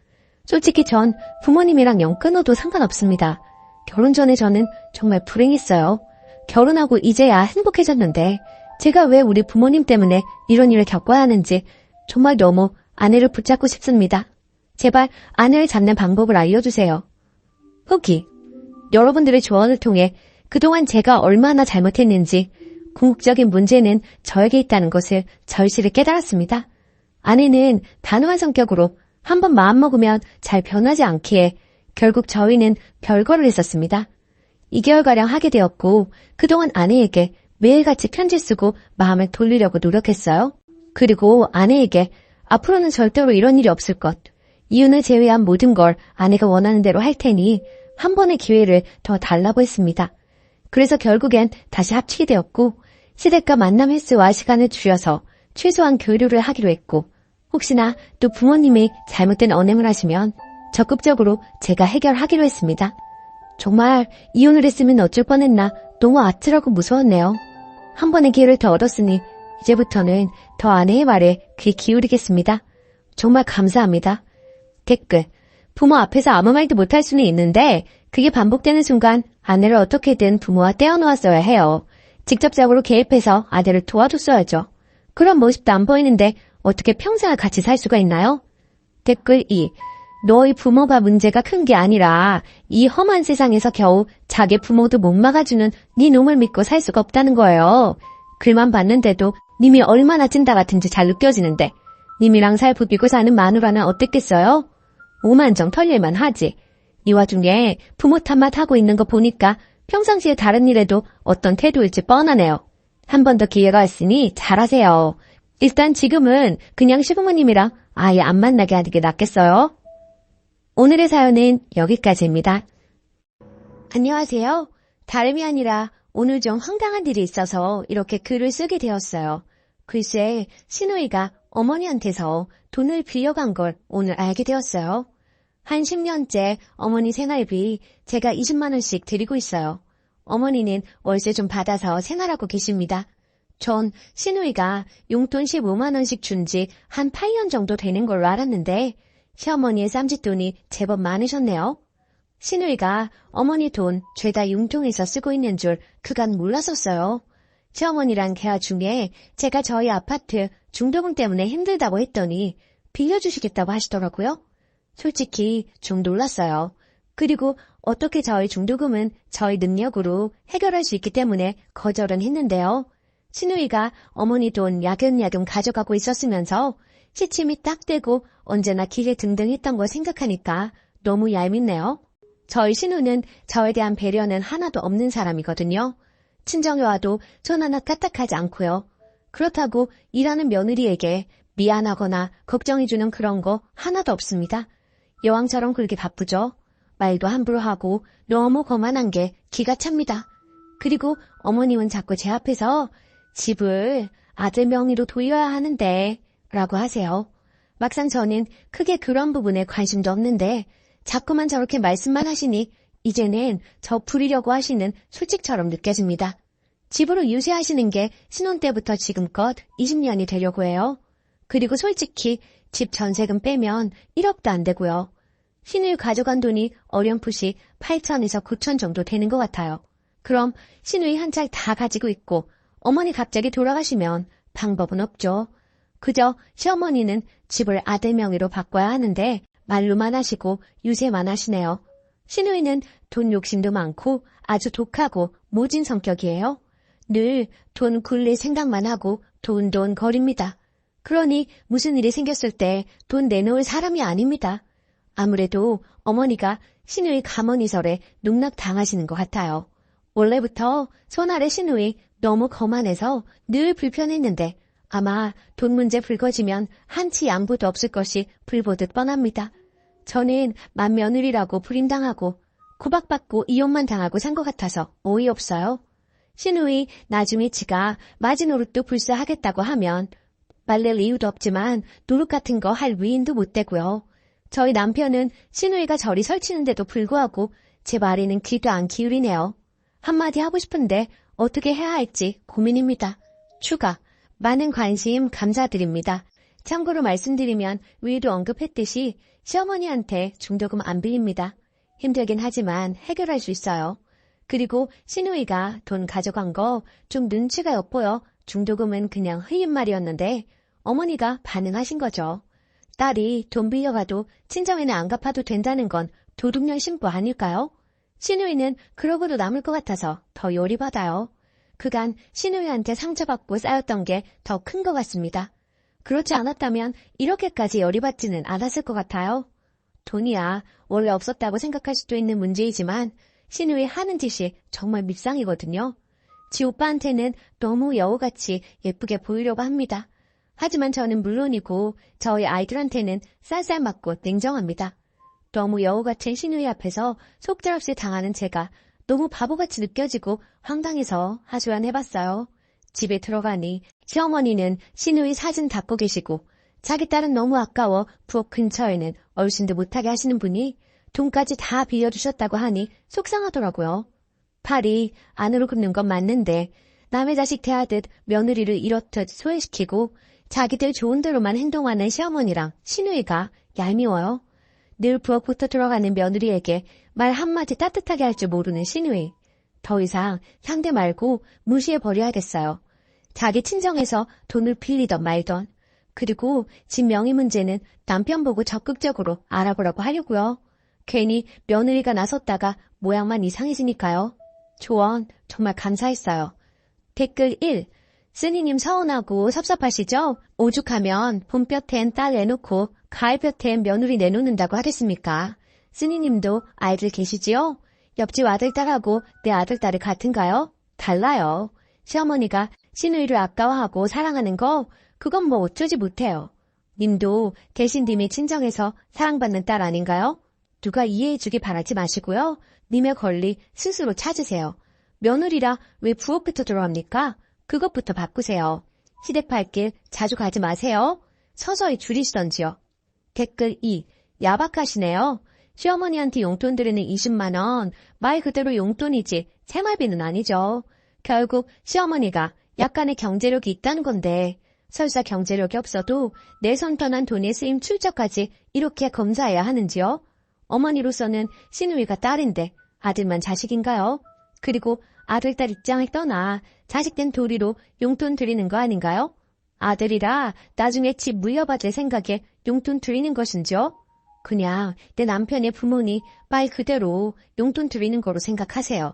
솔직히 전 부모님이랑 영 끊어도 상관없습니다. 결혼 전에 저는 정말 불행했어요. 결혼하고 이제야 행복해졌는데 제가 왜 우리 부모님 때문에 이런 일을 겪어야 하는지 정말 너무 아내를 붙잡고 싶습니다. 제발 아내를 잡는 방법을 알려주세요. 후기. 여러분들의 조언을 통해 그동안 제가 얼마나 잘못했는지 궁극적인 문제는 저에게 있다는 것을 절실히 깨달았습니다. 아내는 단호한 성격으로 한번 마음먹으면 잘 변하지 않기에 결국 저희는 별거를 했었습니다. 2개월가량 하게 되었고 그동안 아내에게 매일같이 편지 쓰고 마음을 돌리려고 노력했어요. 그리고 아내에게 앞으로는 절대로 이런 일이 없을 것, 이윤을 제외한 모든 걸 아내가 원하는 대로 할 테니 한 번의 기회를 더 달라고 했습니다. 그래서 결국엔 다시 합치게 되었고 시댁과 만남 횟수와 시간을 줄여서 최소한 교류를 하기로 했고 혹시나 또 부모님이 잘못된 언행을 하시면 적극적으로 제가 해결하기로 했습니다. 정말 이혼을 했으면 어쩔 뻔했나 너무 아찔하고 무서웠네요. 한 번의 기회를 더 얻었으니 이제부터는 더 아내의 말에 귀 기울이겠습니다. 정말 감사합니다. 댓글. 부모 앞에서 아무 말도 못할 수는 있는데 그게 반복되는 순간 아내를 어떻게든 부모와 떼어놓았어야 해요. 직접적으로 개입해서 아내를 도와줬어야죠. 그런 모습도 안 보이는데 어떻게 평생을 같이 살 수가 있나요? 댓글 2. 너희 부모가 문제가 큰 게 아니라 이 험한 세상에서 겨우 자기 부모도 못 막아주는 네 놈을 믿고 살 수가 없다는 거예요. 글만 봤는데도 님이 얼마나 찐따 같은지 잘 느껴지는데 님이랑 살 부비고 사는 마누라는 어땠겠어요? 오만정 털릴만 하지. 이 와중에 부모 탓만 하고 있는 거 보니까 평상시에 다른 일에도 어떤 태도일지 뻔하네요. 한 번 더 기회가 있으니 잘하세요. 일단 지금은 그냥 시부모님이랑 아예 안 만나게 하는 게 낫겠어요? 오늘의 사연은 여기까지입니다. 안녕하세요. 다름이 아니라 오늘 좀 황당한 일이 있어서 이렇게 글을 쓰게 되었어요. 글쎄, 시누이가 어머니한테서 돈을 빌려간 걸 오늘 알게 되었어요. 한 10년째 어머니 생활비 제가 20만 원씩 드리고 있어요. 어머니는 월세 좀 받아서 생활하고 계십니다. 전 시누이가 용돈 15만 원씩 준 지 한 8년 정도 되는 걸로 알았는데 시어머니의 쌈짓돈이 제법 많으셨네요. 시누이가 어머니 돈 죄다 융통해서 쓰고 있는 줄 그간 몰랐었어요. 시어머니랑 대화 중에 제가 저희 아파트 중도금 때문에 힘들다고 했더니 빌려주시겠다고 하시더라고요. 솔직히 좀 놀랐어요. 그리고 어떻게 저희 중도금은 저희 능력으로 해결할 수 있기 때문에 거절은 했는데요. 시누이가 어머니 돈 야금야금 가져가고 있었으면서 시침이 딱 되고 언제나 기계 등등했던 걸 생각하니까 너무 얄밉네요. 저희 시누는 저에 대한 배려는 하나도 없는 사람이거든요. 친정에 와도 전 하나 까딱하지 않고요. 그렇다고 일하는 며느리에게 미안하거나 걱정해주는 그런 거 하나도 없습니다. 여왕처럼 그렇게 바쁘죠. 말도 함부로 하고 너무 거만한 게 기가 찹니다. 그리고 어머님은 자꾸 제 앞에서 집을 아들 명의로 돌려야 하는데 라고 하세요. 막상 저는 크게 그런 부분에 관심도 없는데 자꾸만 저렇게 말씀만 하시니 이제는 저 부리려고 하시는 술집처럼 느껴집니다. 집으로 유세하시는 게 신혼 때부터 지금껏 20년이 되려고 해요. 그리고 솔직히 집 전세금 빼면 1억도 안 되고요. 시누이 가져간 돈이 어렴풋이 8천에서 9천 정도 되는 것 같아요. 그럼 시누이 한 차 다 가지고 있고 어머니 갑자기 돌아가시면 방법은 없죠. 그저 시어머니는 집을 아들 명의로 바꿔야 하는데 말로만 하시고 유세만 하시네요. 시누이는 돈 욕심도 많고 아주 독하고 모진 성격이에요. 늘 돈 굴릴 생각만 하고 돈 거립니다. 그러니 무슨 일이 생겼을 때 돈 내놓을 사람이 아닙니다. 아무래도 어머니가 시누이 가머니설에 농락당하시는 것 같아요. 원래부터 손아래 시누이 너무 거만해서 늘 불편했는데 아마 돈 문제 불거지면 한치 양보도 없을 것이 불보듯 뻔합니다. 저는 맏며느리라고 불임당하고 구박받고 이혼만 당하고 산 것 같아서 어이없어요. 시누이 나중에 지가 마지노릇도 불사하겠다고 하면 말릴 이유도 없지만 노릇 같은 거 할 위인도 못 되고요. 저희 남편은 시누이가 저리 설치는데도 불구하고 제 말에는 귀도 안 기울이네요. 한마디 하고 싶은데 어떻게 해야 할지 고민입니다. 추가, 많은 관심 감사드립니다. 참고로 말씀드리면 위에도 언급했듯이 시어머니한테 중도금 안 빌립니다. 힘들긴 하지만 해결할 수 있어요. 그리고 시누이가 돈 가져간 거 좀 눈치가 엿보여 중도금은 그냥 흐린 말이었는데 어머니가 반응하신 거죠. 딸이 돈 빌려가도 친정에는 안 갚아도 된다는 건 도둑년 신부 아닐까요? 시누이는 그러고도 남을 것 같아서 더 열이받아요. 그간 시누이한테 상처받고 쌓였던 게 더 큰 것 같습니다. 그렇지 않았다면 이렇게까지 열이 받지는 않았을 것 같아요. 돈이야 원래 없었다고 생각할 수도 있는 문제이지만 신우이 하는 짓이 정말 밉상이거든요. 지 오빠한테는 너무 여우같이 예쁘게 보이려고 합니다. 하지만 저는 물론이고 저희 아이들한테는 쌀쌀 맞고 냉정합니다. 너무 여우 같은 신우이 앞에서 속절없이 당하는 제가 너무 바보같이 느껴지고 황당해서 하소연해봤어요. 집에 들어가니 시어머니는 신우이 사진 닦고 계시고 자기 딸은 너무 아까워 부엌 근처에는 얼씬도 못하게 하시는 분이 돈까지 다 빌려주셨다고 하니 속상하더라고요. 팔이 안으로 굽는 건 맞는데 남의 자식 대하듯 며느리를 이렇듯 소외시키고 자기들 좋은 대로만 행동하는 시어머니랑 신우이가 얄미워요. 늘 부엌부터 들어가는 며느리에게 말 한마디 따뜻하게 할 줄 모르는 신우이. 더 이상 상대 말고 무시해버려야겠어요. 자기 친정에서 돈을 빌리던 말던. 그리고 집 명의 문제는 남편 보고 적극적으로 알아보라고 하려고요. 괜히 며느리가 나섰다가 모양만 이상해지니까요. 조언 정말 감사했어요. 댓글 1. 쓰니님 서운하고 섭섭하시죠? 오죽하면 봄볕엔 딸 내놓고 가을볕엔 며느리 내놓는다고 하겠습니까? 쓰니님도 아이들 계시지요? 옆집 아들딸하고 내 아들딸이 같은가요? 달라요. 시어머니가 시누이를 아까워하고 사랑하는 거 그건 뭐 어쩌지 못해요. 님도 대신 님의 친정에서 사랑받는 딸 아닌가요? 누가 이해해주기 바라지 마시고요. 님의 권리 스스로 찾으세요. 며느리라 왜 부엌부터 들어갑니까? 그것부터 바꾸세요. 시댁팔길 자주 가지 마세요. 서서히 줄이시던지요. 댓글 2. 야박하시네요. 시어머니한테 용돈 드리는 20만 원, 말 그대로 용돈이지 생활비는 아니죠. 결국 시어머니가 약간의 경제력이 있다는 건데 설사 경제력이 없어도 내 손 떠난 돈의 쓰임 출처까지 이렇게 검사해야 하는지요? 어머니로서는 시누이가 딸인데 아들만 자식인가요? 그리고 아들, 딸 입장을 떠나 자식된 도리로 용돈 드리는 거 아닌가요? 아들이라 나중에 집 물려받을 생각에 용돈 드리는 것인지요? 그냥 내 남편의 부모니 말 그대로 용돈 드리는 거로 생각하세요.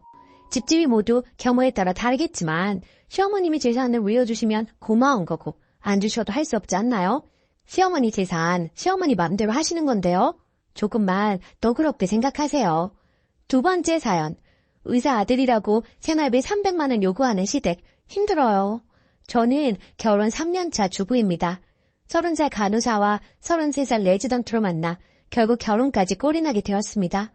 집집이 모두 경우에 따라 다르겠지만 시어머님이 재산을 물려주시면 고마운 거고 안 주셔도 할 수 없지 않나요? 시어머니 재산 시어머니 맘대로 하시는 건데요. 조금만 너그럽게 생각하세요. 두 번째 사연. 의사 아들이라고 생활비 300만 원 요구하는 시댁 힘들어요. 저는 결혼 3년차 주부입니다. 30살 간호사와 33살 레지던트로 만나 결국 결혼까지 꼴이나게 되었습니다.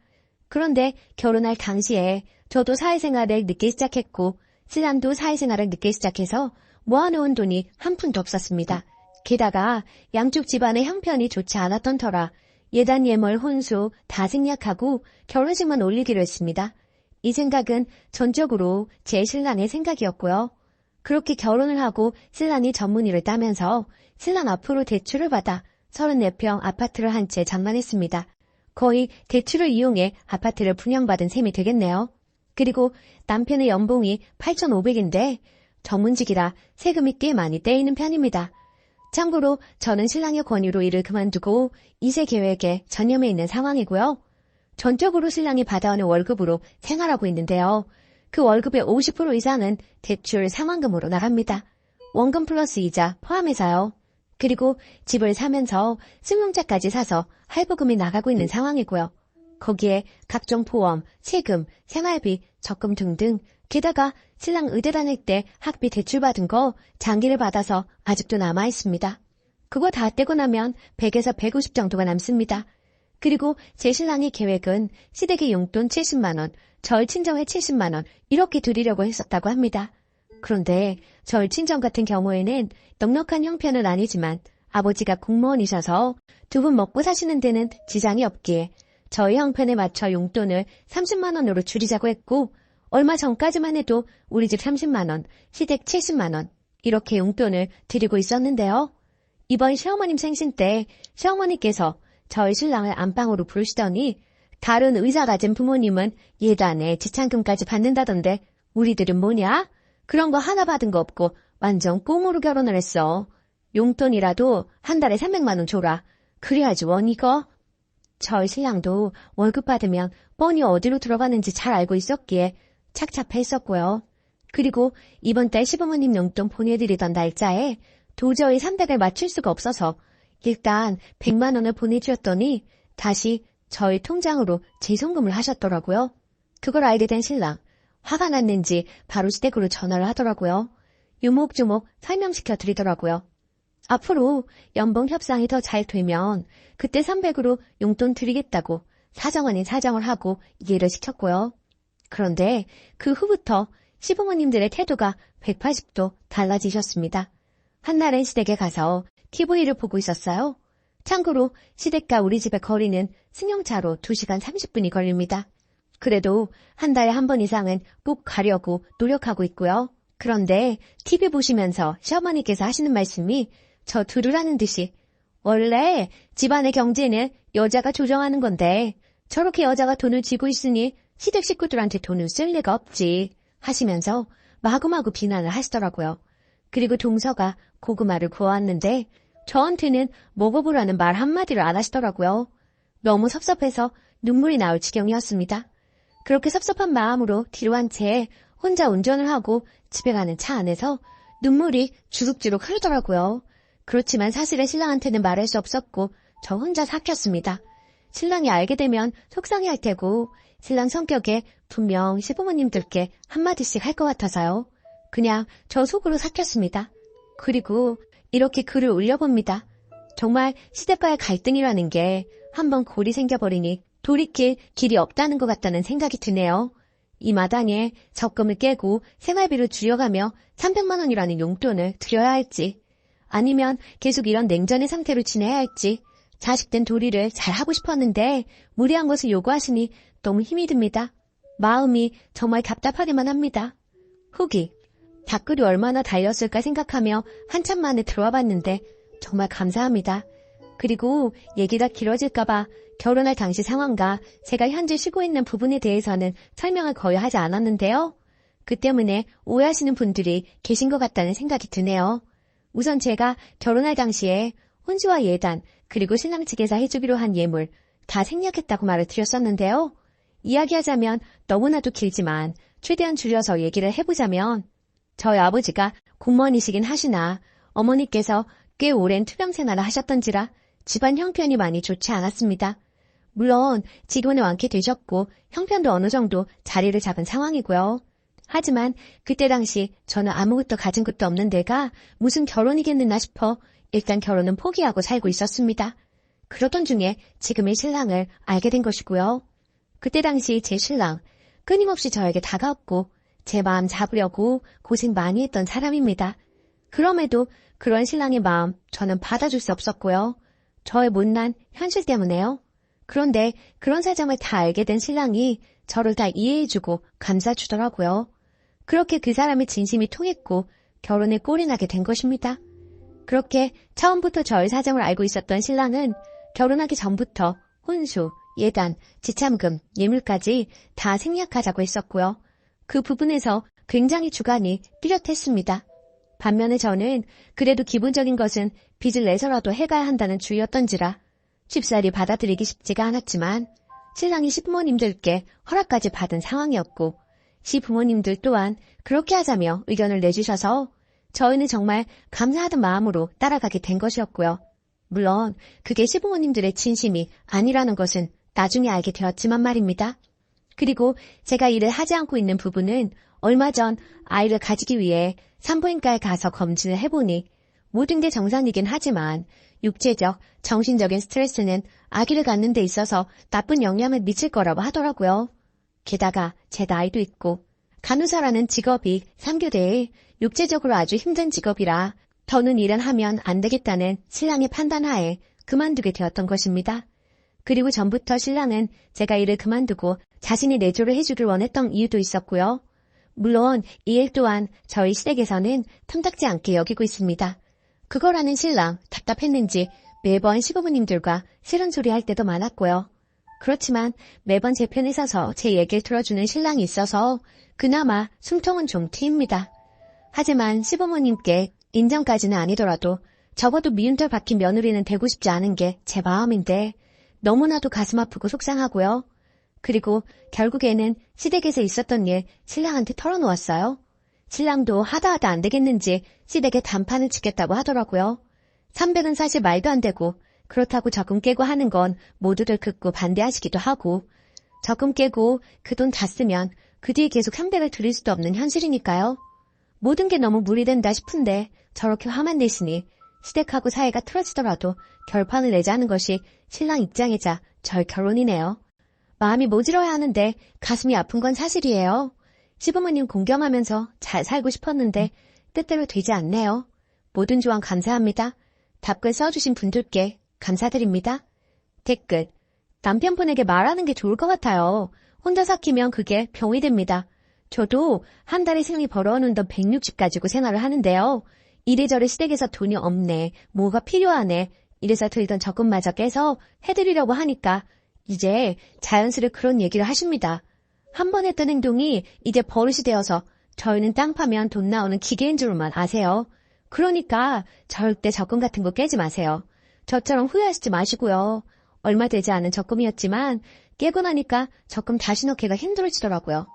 그런데 결혼할 당시에 저도 사회생활을 늦게 시작했고 신랑도 사회생활을 늦게 시작해서 모아놓은 돈이 한 푼도 없었습니다. 게다가 양쪽 집안의 형편이 좋지 않았던 터라 예단 예물 혼수 다 생략하고 결혼식만 올리기로 했습니다. 이 생각은 전적으로 제 신랑의 생각이었고요. 그렇게 결혼을 하고 신랑이 전문의를 따면서 신랑 앞으로 대출을 받아 34평 아파트를 한 채 장만했습니다. 거의 대출을 이용해 아파트를 분양받은 셈이 되겠네요. 그리고 남편의 연봉이 8,500인데 전문직이라 세금이 꽤 많이 떼이는 편입니다. 참고로 저는 신랑의 권유로 일을 그만두고 2세 계획에 전념해 있는 상황이고요. 전적으로 신랑이 받아오는 월급으로 생활하고 있는데요. 그 월급의 50% 이상은 대출 상환금으로 나갑니다. 원금 플러스 이자 포함해서요. 그리고 집을 사면서 승용차까지 사서 할부금이 나가고 있는 상황이고요. 거기에 각종 보험, 세금, 생활비, 적금 등등 게다가 신랑 의대 다닐 때 학비 대출받은 거 장기를 받아서 아직도 남아있습니다. 그거 다 떼고 나면 100에서 150 정도가 남습니다. 그리고 제 신랑의 계획은 시댁의 용돈 70만 원, 저희 친정에 70만 원 이렇게 드리려고 했었다고 합니다. 그런데 저희 친정 같은 경우에는 넉넉한 형편은 아니지만 아버지가 공무원이셔서 두 분 먹고 사시는 데는 지장이 없기에 저희 형편에 맞춰 용돈을 30만 원으로 줄이자고 했고 얼마 전까지만 해도 우리 집 30만 원, 시댁 70만 원 이렇게 용돈을 드리고 있었는데요. 이번 시어머님 생신 때 시어머니께서 저희 신랑을 안방으로 부르시더니 다른 의사 가진 부모님은 예단에 지참금까지 받는다던데 우리들은 뭐냐? 그런 거 하나 받은 거 없고 완전 꽁으로 결혼을 했어. 용돈이라도 한 달에 300만 원 줘라. 그래야지 원 이거. 저희 신랑도 월급 받으면 뻔히 어디로 들어가는지 잘 알고 있었기에 착잡해 있었고요. 그리고 이번 달 시부모님 용돈 보내드리던 날짜에 도저히 300을 맞출 수가 없어서 일단 100만 원을 보내주었더니 다시 저희 통장으로 재송금을 하셨더라고요. 그걸 알게 된 신랑, 화가 났는지 바로 시댁으로 전화를 하더라고요. 유목조목 설명시켜 드리더라고요. 앞으로 연봉 협상이 더 잘 되면 그때 300으로 용돈 드리겠다고 사정 아닌 사정을 하고 이해를 시켰고요. 그런데 그 후부터 시부모님들의 태도가 180도 달라지셨습니다. 한날은 시댁에 가서 TV를 보고 있었어요. 참고로 시댁과 우리 집의 거리는 승용차로 2시간 30분이 걸립니다. 그래도 한 달에 한 번 이상은 꼭 가려고 노력하고 있고요. 그런데 TV 보시면서 시어머니께서 하시는 말씀이 저 들으라는 듯이 원래 집안의 경제는 여자가 조정하는 건데 저렇게 여자가 돈을 쥐고 있으니 시댁 식구들한테 돈을 쓸 리가 없지 하시면서 마구마구 비난을 하시더라고요. 그리고 동서가 고구마를 구워왔는데 저한테는 먹어보라는 말 한마디를 안 하시더라고요. 너무 섭섭해서 눈물이 나올 지경이었습니다. 그렇게 섭섭한 마음으로 뒤로 한 채 혼자 운전을 하고 집에 가는 차 안에서 눈물이 주룩주룩 흐르더라고요. 그렇지만 사실은 신랑한테는 말할 수 없었고 저 혼자 삭혔습니다. 신랑이 알게 되면 속상해할 테고 신랑 성격에 분명 시부모님들께 한마디씩 할 것 같아서요. 그냥 저 속으로 삭혔습니다. 그리고 이렇게 글을 올려봅니다. 정말 시댁과의 갈등이라는 게 한번 골이 생겨버리니 돌이킬 길이 없다는 것 같다는 생각이 드네요. 이 마당에 적금을 깨고 생활비를 줄여가며 300만 원이라는 용돈을 드려야 할지 아니면 계속 이런 냉전의 상태로 지내야 할지 자식된 도리를 잘하고 싶었는데 무리한 것을 요구하시니 너무 힘이 듭니다. 마음이 정말 답답하기만 합니다. 후기 댓글이 얼마나 달렸을까 생각하며 한참 만에 들어와 봤는데 정말 감사합니다. 그리고 얘기가 길어질까봐 결혼할 당시 상황과 제가 현재 쉬고 있는 부분에 대해서는 설명을 거의 하지 않았는데요. 그 때문에 오해하시는 분들이 계신 것 같다는 생각이 드네요. 우선 제가 결혼할 당시에 혼수와 예단 그리고 신랑 측에서 해주기로 한 예물 다 생략했다고 말을 드렸었는데요. 이야기하자면 너무나도 길지만 최대한 줄여서 얘기를 해보자면 저희 아버지가 공무원이시긴 하시나 어머니께서 꽤 오랜 투병 생활을 하셨던지라 집안 형편이 많이 좋지 않았습니다. 물론 지금은 완쾌되셨고 형편도 어느 정도 자리를 잡은 상황이고요. 하지만 그때 당시 저는 아무것도 가진 것도 없는 데가 무슨 결혼이겠느나 싶어 일단 결혼은 포기하고 살고 있었습니다. 그러던 중에 지금의 신랑을 알게 된 것이고요. 그때 당시 제 신랑 끊임없이 저에게 다가왔고 제 마음 잡으려고 고생 많이 했던 사람입니다. 그럼에도 그런 신랑의 마음 저는 받아줄 수 없었고요. 저의 못난 현실 때문에요. 그런데 그런 사정을 다 알게 된 신랑이 저를 다 이해해주고 감싸주더라고요. 그렇게 그 사람의 진심이 통했고 결혼에 꼴이 나게 된 것입니다. 그렇게 처음부터 저의 사정을 알고 있었던 신랑은 결혼하기 전부터 혼수, 예단, 지참금, 예물까지 다 생략하자고 했었고요. 그 부분에서 굉장히 주관이 뚜렷했습니다. 반면에 저는 그래도 기본적인 것은 빚을 내서라도 해가야 한다는 주의였던지라 쉽사리 받아들이기 쉽지가 않았지만 신랑이 시부모님들께 허락까지 받은 상황이었고 시부모님들 또한 그렇게 하자며 의견을 내주셔서 저희는 정말 감사하던 마음으로 따라가게 된 것이었고요. 물론 그게 시부모님들의 진심이 아니라는 것은 나중에 알게 되었지만 말입니다. 그리고 제가 일을 하지 않고 있는 부분은 얼마 전 아이를 가지기 위해 산부인과에 가서 검진을 해보니 모든 게 정상이긴 하지만 육체적, 정신적인 스트레스는 아기를 갖는 데 있어서 나쁜 영향을 미칠 거라고 하더라고요. 게다가 제 나이도 있고 간호사라는 직업이 3교대에 육체적으로 아주 힘든 직업이라 더는 일은 하면 안 되겠다는 신랑의 판단하에 그만두게 되었던 것입니다. 그리고 전부터 신랑은 제가 일을 그만두고 자신이 내조를 해주길 원했던 이유도 있었고요. 물론 이 일 또한 저희 시댁에서는 탐탁지 않게 여기고 있습니다. 그걸 아는 신랑 답답했는지 매번 시부모님들과 싫은 소리 할 때도 많았고요. 그렇지만 매번 제 편에 서서 제 얘기를 들어주는 신랑이 있어서 그나마 숨통은 좀 트입니다. 하지만 시부모님께 인정까지는 아니더라도 적어도 미운털 박힌 며느리는 되고 싶지 않은 게 제 마음인데 너무나도 가슴 아프고 속상하고요. 그리고 결국에는 시댁에서 있었던 일 신랑한테 털어놓았어요. 신랑도 하다 안 되겠는지 시댁에 단판을 치겠다고 하더라고요. 300은 사실 말도 안 되고 그렇다고 적금 깨고 하는 건 모두들 극구 반대하시기도 하고 적금 깨고 그 돈 다 쓰면 그 뒤에 계속 300을 드릴 수도 없는 현실이니까요. 모든 게 너무 무리된다 싶은데 저렇게 화만 내시니 시댁하고 사이가 틀어지더라도 결판을 내자는 것이 신랑 입장이자 절 결론이네요. 마음이 모질어야 하는데 가슴이 아픈 건 사실이에요. 시부모님 공경하면서 잘 살고 싶었는데 뜻대로 되지 않네요. 모든 조언 감사합니다. 답글 써주신 분들께 감사드립니다. 댓글: 남편분에게 말하는 게 좋을 것 같아요. 혼자 삭히면 그게 병이 됩니다. 저도 한 달에 생리 벌어오는 돈 160 가지고 생활을 하는데요. 이래저래 시댁에서 돈이 없네, 뭐가 필요하네, 이래서 들던 적금마저 깨서 해드리려고 하니까 이제 자연스레 그런 얘기를 하십니다. 한 번 했던 행동이 이제 버릇이 되어서 저희는 땅 파면 돈 나오는 기계인 줄만 아세요. 그러니까 절대 적금 같은 거 깨지 마세요. 저처럼 후회하시지 마시고요. 얼마 되지 않은 적금이었지만 깨고 나니까 적금 다시 넣기가 힘들어지더라고요.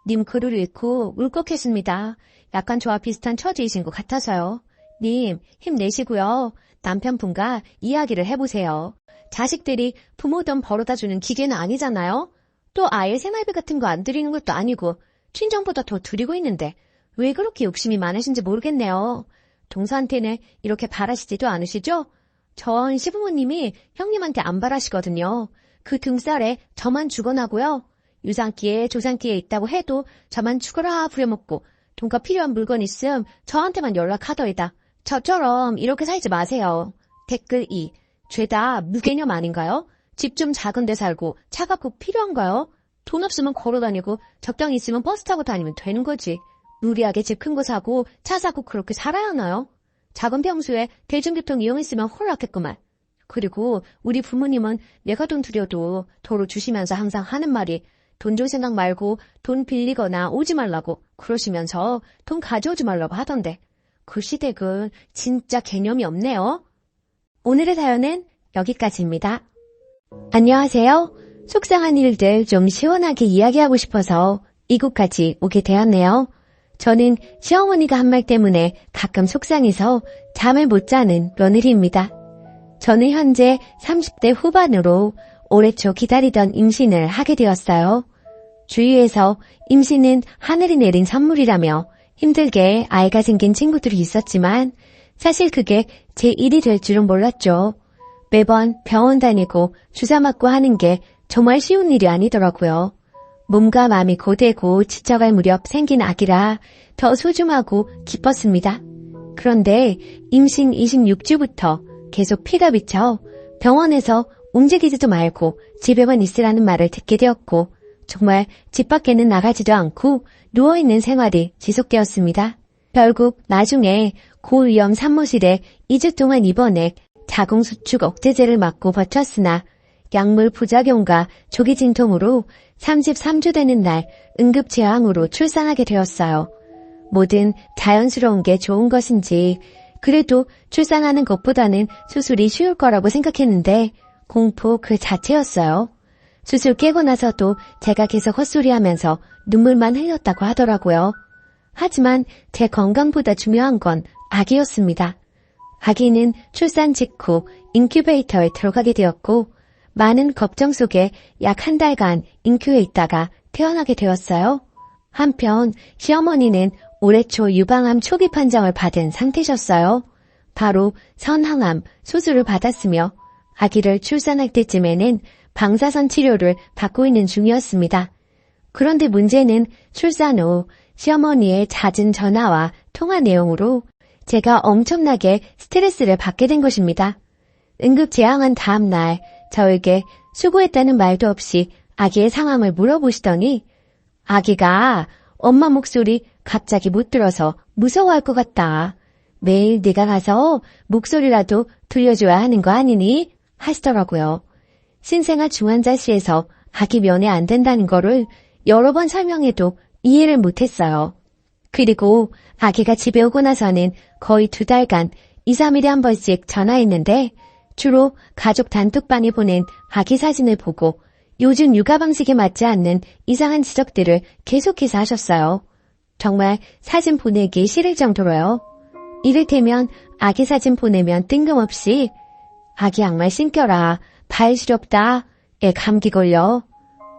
님 글을 읽고 울컥했습니다. 약간 저와 비슷한 처지이신 것 같아서요. 님 힘내시고요. 남편분과 이야기를 해보세요. 자식들이 부모 돈 벌어다주는 기계는 아니잖아요. 또 아예 생활비 같은 거 안 드리는 것도 아니고 친정보다 더 드리고 있는데 왜 그렇게 욕심이 많으신지 모르겠네요. 동서한테는 이렇게 바라시지도 않으시죠? 전 시부모님이 형님한테 안 바라시거든요. 그 등살에 저만 죽어나고요. 유산기에 조산기에 있다고 해도 저만 죽어라 부려먹고 돈과 필요한 물건 있음 저한테만 연락하더이다. 저처럼 이렇게 살지 마세요. 댓글 2. 죄다 무개념 아닌가요? 집 좀 작은 데 살고 차가 꼭 필요한가요? 돈 없으면 걸어다니고 적당히 있으면 버스 타고 다니면 되는 거지. 무리하게 집 큰 거 사고 차 사고 그렇게 살아야 하나요? 작은 평수에 대중교통 이용했으면 홀랐겠구만. 그리고 우리 부모님은 내가 돈 드려도 도로 주시면서 항상 하는 말이 돈 줄 생각 말고 돈 빌리거나 오지 말라고 그러시면서 돈 가져오지 말라고 하던데 그 시댁은 진짜 개념이 없네요. 오늘의 사연은 여기까지입니다. 안녕하세요. 속상한 일들 좀 시원하게 이야기하고 싶어서 이곳까지 오게 되었네요. 저는 시어머니가 한 말 때문에 가끔 속상해서 잠을 못 자는 며느리입니다. 저는 현재 30대 후반으로 올해 초 기다리던 임신을 하게 되었어요. 주위에서 임신은 하늘이 내린 선물이라며 힘들게 아이가 생긴 친구들이 있었지만 사실 그게 제 일이 될 줄은 몰랐죠. 매번 병원 다니고 주사 맞고 하는 게 정말 쉬운 일이 아니더라고요. 몸과 마음이 고되고 지쳐갈 무렵 생긴 아기라 더 소중하고 기뻤습니다. 그런데 임신 26주부터 계속 피가 비쳐 병원에서 움직이지도 말고 집에만 있으라는 말을 듣게 되었고 정말 집 밖에는 나가지도 않고 누워있는 생활이 지속되었습니다. 결국 나중에 고위험 산모실에 2주 동안 입원해 자궁수축 억제제를 맞고 버텼으나 약물 부작용과 조기 진통으로 33주 되는 날 응급제왕으로 출산하게 되었어요. 뭐든 자연스러운 게 좋은 것인지 그래도 출산하는 것보다는 수술이 쉬울 거라고 생각했는데 공포 그 자체였어요. 수술 깨고 나서도 제가 계속 헛소리하면서 눈물만 흘렸다고 하더라고요. 하지만 제 건강보다 중요한 건 아기였습니다. 아기는 출산 직후 인큐베이터에 들어가게 되었고 많은 걱정 속에 약 한 달간 인큐에 있다가 태어나게 되었어요. 한편 시어머니는 올해 초 유방암 초기 판정을 받은 상태셨어요. 바로 선항암 수술을 받았으며 아기를 출산할 때쯤에는 방사선 치료를 받고 있는 중이었습니다. 그런데 문제는 출산 후 시어머니의 잦은 전화와 통화 내용으로 제가 엄청나게 스트레스를 받게 된 것입니다. 응급 재앙한 다음 날 저에게 수고했다는 말도 없이 아기의 상황을 물어보시더니 아기가 엄마 목소리 갑자기 못 들어서 무서워할 것 같다. 매일 네가 가서 목소리라도 들려줘야 하는 거 아니니? 하시더라고요. 신생아 중환자실에서 아기 면회 안 된다는 거를 여러 번 설명해도 이해를 못했어요. 그리고 아기가 집에 오고 나서는 거의 2달간 2, 3일에 한 번씩 전화했는데 주로 가족 단톡방에 보낸 아기 사진을 보고 요즘 육아 방식에 맞지 않는 이상한 지적들을 계속해서 하셨어요. 정말 사진 보내기 싫을 정도로요. 이를테면 아기 사진 보내면 뜬금없이 아기 양말 신겨라, 발 시렵다, 애 감기 걸려.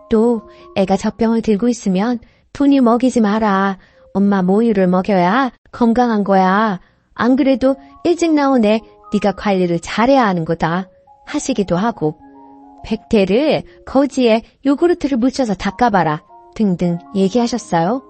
또 애가 젖병을 들고 있으면 분유 먹이지 마라, 엄마 모유를 먹여야 건강한 거야. 안 그래도 일찍 나온 애 네가 관리를 잘해야 하는 거다 하시기도 하고, 백태를 거지에 요구르트를 묻혀서 닦아봐라 등등 얘기하셨어요.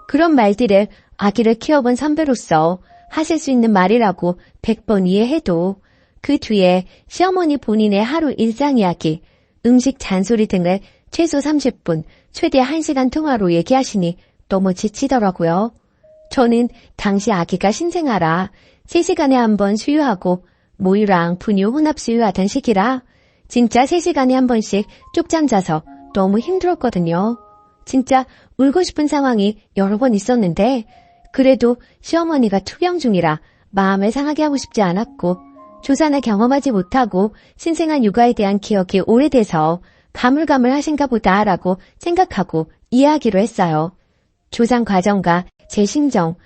그런 말들을 아기를 키워본 선배로서 하실 수 있는 말이라고 100번 이해해도 그 뒤에 시어머니 본인의 하루 일상 이야기, 음식 잔소리 등을 최소 30분, 최대 1시간 통화로 얘기하시니 너무 지치더라고요. 저는 당시 아기가 신생아라 3시간에 한 번 수유하고 모유랑 분유 혼합 수유하던 시기라 진짜 3시간에 한 번씩 쪽잠 자서 너무 힘들었거든요. 진짜 울고 싶은 상황이 여러 번 있었는데 그래도 시어머니가 투병 중이라 마음을 상하게 하고 싶지 않았고 조산을 경험하지 못하고 신생아 육아에 대한 기억이 오래돼서 가물가물하신가 보다라고 생각하고 이해하기로 했어요. 조산 과정과 제 심정,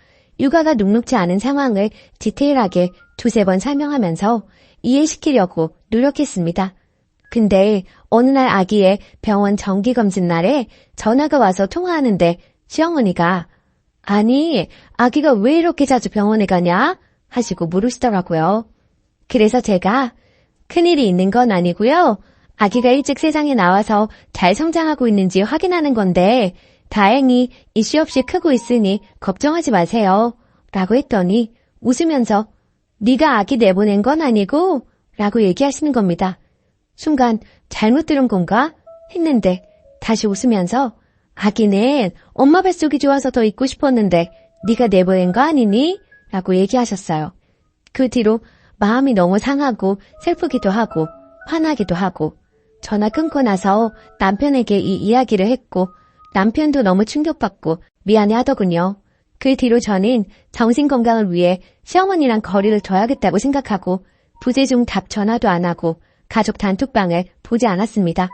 육아가 녹록지 않은 상황을 디테일하게 2-3번 설명하면서 이해시키려고 노력했습니다. 근데 어느 날 아기의 병원 정기검진 날에 전화가 와서 통화하는데 시어머니가 아니, 아기가 왜 이렇게 자주 병원에 가냐? 하시고 물으시더라고요. 그래서 제가 큰일이 있는 건 아니고요. 아기가 일찍 세상에 나와서 잘 성장하고 있는지 확인하는 건데 다행히 이슈 없이 크고 있으니 걱정하지 마세요. 라고 했더니 웃으면서 네가 아기 내보낸 건 아니고? 라고 얘기하시는 겁니다. 순간 잘못 들은 건가? 했는데 다시 웃으면서 아기는 엄마 뱃속이 좋아서 더 있고 싶었는데 네가 내보낸 거 아니니? 라고 얘기하셨어요. 그 뒤로 마음이 너무 상하고 슬프기도 하고 화나기도 하고 전화 끊고 나서 남편에게 이 이야기를 했고 남편도 너무 충격받고 미안해 하더군요. 그 뒤로 저는 정신건강을 위해 시어머니랑 거리를 둬야겠다고 생각하고 부재중 답 전화도 안 하고 가족 단톡방을 보지 않았습니다.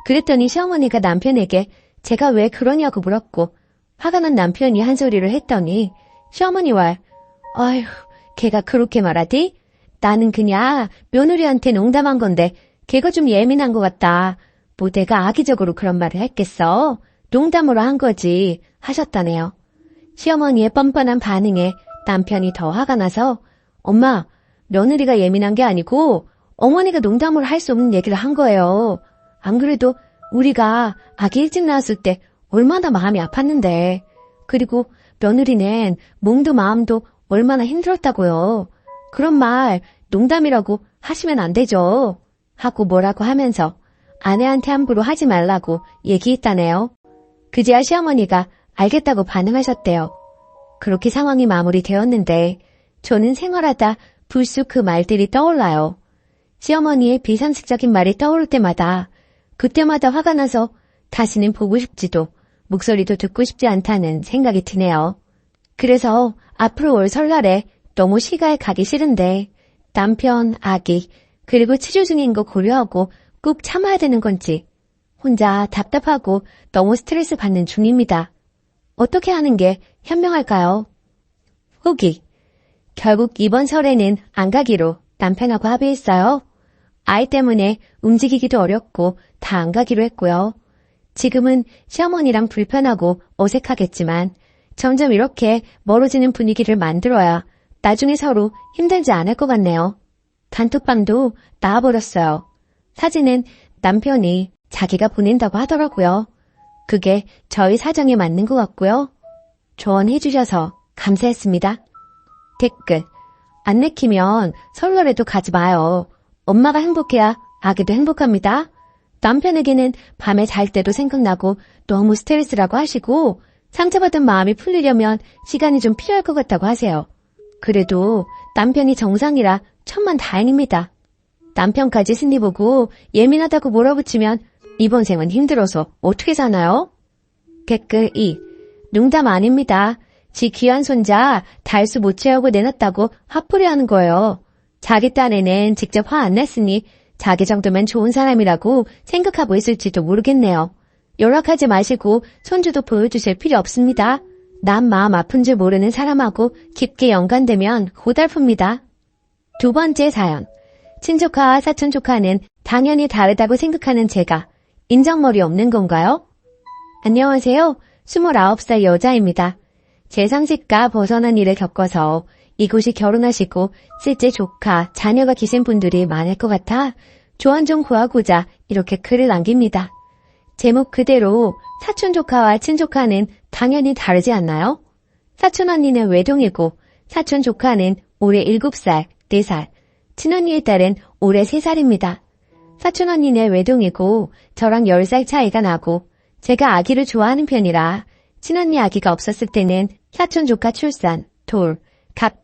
그랬더니 시어머니가 남편에게 제가 왜 그러냐고 물었고 화가 난 남편이 한 소리를 했더니 시어머니와 아휴 걔가 그렇게 말하디? 나는 그냥 며느리한테 농담한 건데 걔가 좀 예민한 것 같다. 뭐 내가 악의적으로 그런 말을 했겠어? 농담으로 한 거지 하셨다네요. 시어머니의 뻔뻔한 반응에 남편이 더 화가 나서 엄마, 며느리가 예민한 게 아니고 어머니가 농담으로 할 수 없는 얘기를 한 거예요. 안 그래도 우리가 아기 일찍 낳았을 때 얼마나 마음이 아팠는데 그리고 며느리는 몸도 마음도 얼마나 힘들었다고요. 그런 말 농담이라고 하시면 안 되죠. 하고 뭐라고 하면서 아내한테 함부로 하지 말라고 얘기했다네요. 그제야 시어머니가 알겠다고 반응하셨대요. 그렇게 상황이 마무리되었는데 저는 생활하다 불쑥 그 말들이 떠올라요. 시어머니의 비상식적인 말이 떠오를 때마다 그때마다 화가 나서 다시는 보고 싶지도 목소리도 듣고 싶지 않다는 생각이 드네요. 그래서 앞으로 올 설날에 너무 시가에 가기 싫은데 남편, 아기, 그리고 치료 중인 거 고려하고 꼭 참아야 되는 건지 혼자 답답하고 너무 스트레스 받는 중입니다. 어떻게 하는 게 현명할까요? 후기. 결국 이번 설에는 안 가기로 남편하고 합의했어요. 아이 때문에 움직이기도 어렵고 다 안 가기로 했고요. 지금은 시어머니랑 불편하고 어색하겠지만 점점 이렇게 멀어지는 분위기를 만들어야 나중에 서로 힘들지 않을 것 같네요. 단톡방도 나와버렸어요. 사진은 남편이 자기가 보낸다고 하더라고요. 그게 저희 사정에 맞는 것 같고요. 조언해 주셔서 감사했습니다. 댓글. 안 내키면 설날에도 가지 마요. 엄마가 행복해야 아기도 행복합니다. 남편에게는 밤에 잘 때도 생각나고 너무 스트레스라고 하시고 상처받은 마음이 풀리려면 시간이 좀 필요할 것 같다고 하세요. 그래도 남편이 정상이라 천만 다행입니다. 남편까지 신리 보고 예민하다고 몰아붙이면 이번 생은 힘들어서 어떻게 사나요? 댓글 2. 농담 아닙니다. 지 귀한 손자 달수 못 채우고 내놨다고 화풀이하는 거예요. 자기 딴에는 직접 화 안 냈으니 자기 정도면 좋은 사람이라고 생각하고 있을지도 모르겠네요. 연락하지 마시고 손주도 보여주실 필요 없습니다. 남 마음 아픈 줄 모르는 사람하고 깊게 연관되면 고달픕니다. 두 번째 사연. 친조카와 사촌조카는 당연히 다르다고 생각하는 제가 인정머리 없는 건가요? 안녕하세요. 29살 여자입니다. 제 상식과 벗어난 일을 겪어서 이곳이 결혼하시고 실제 조카, 자녀가 계신 분들이 많을 것 같아 조언 좀 구하고자 이렇게 글을 남깁니다. 제목 그대로 사촌조카와 친조카는 당연히 다르지 않나요? 사촌언니는 외동이고 사촌조카는 올해 7살, 4살, 친언니의 딸은 올해 3살입니다. 사촌언니는 외동이고 저랑 10살 차이가 나고 제가 아기를 좋아하는 편이라 친언니 아기가 없었을 때는 사촌조카 출산, 돌, 갑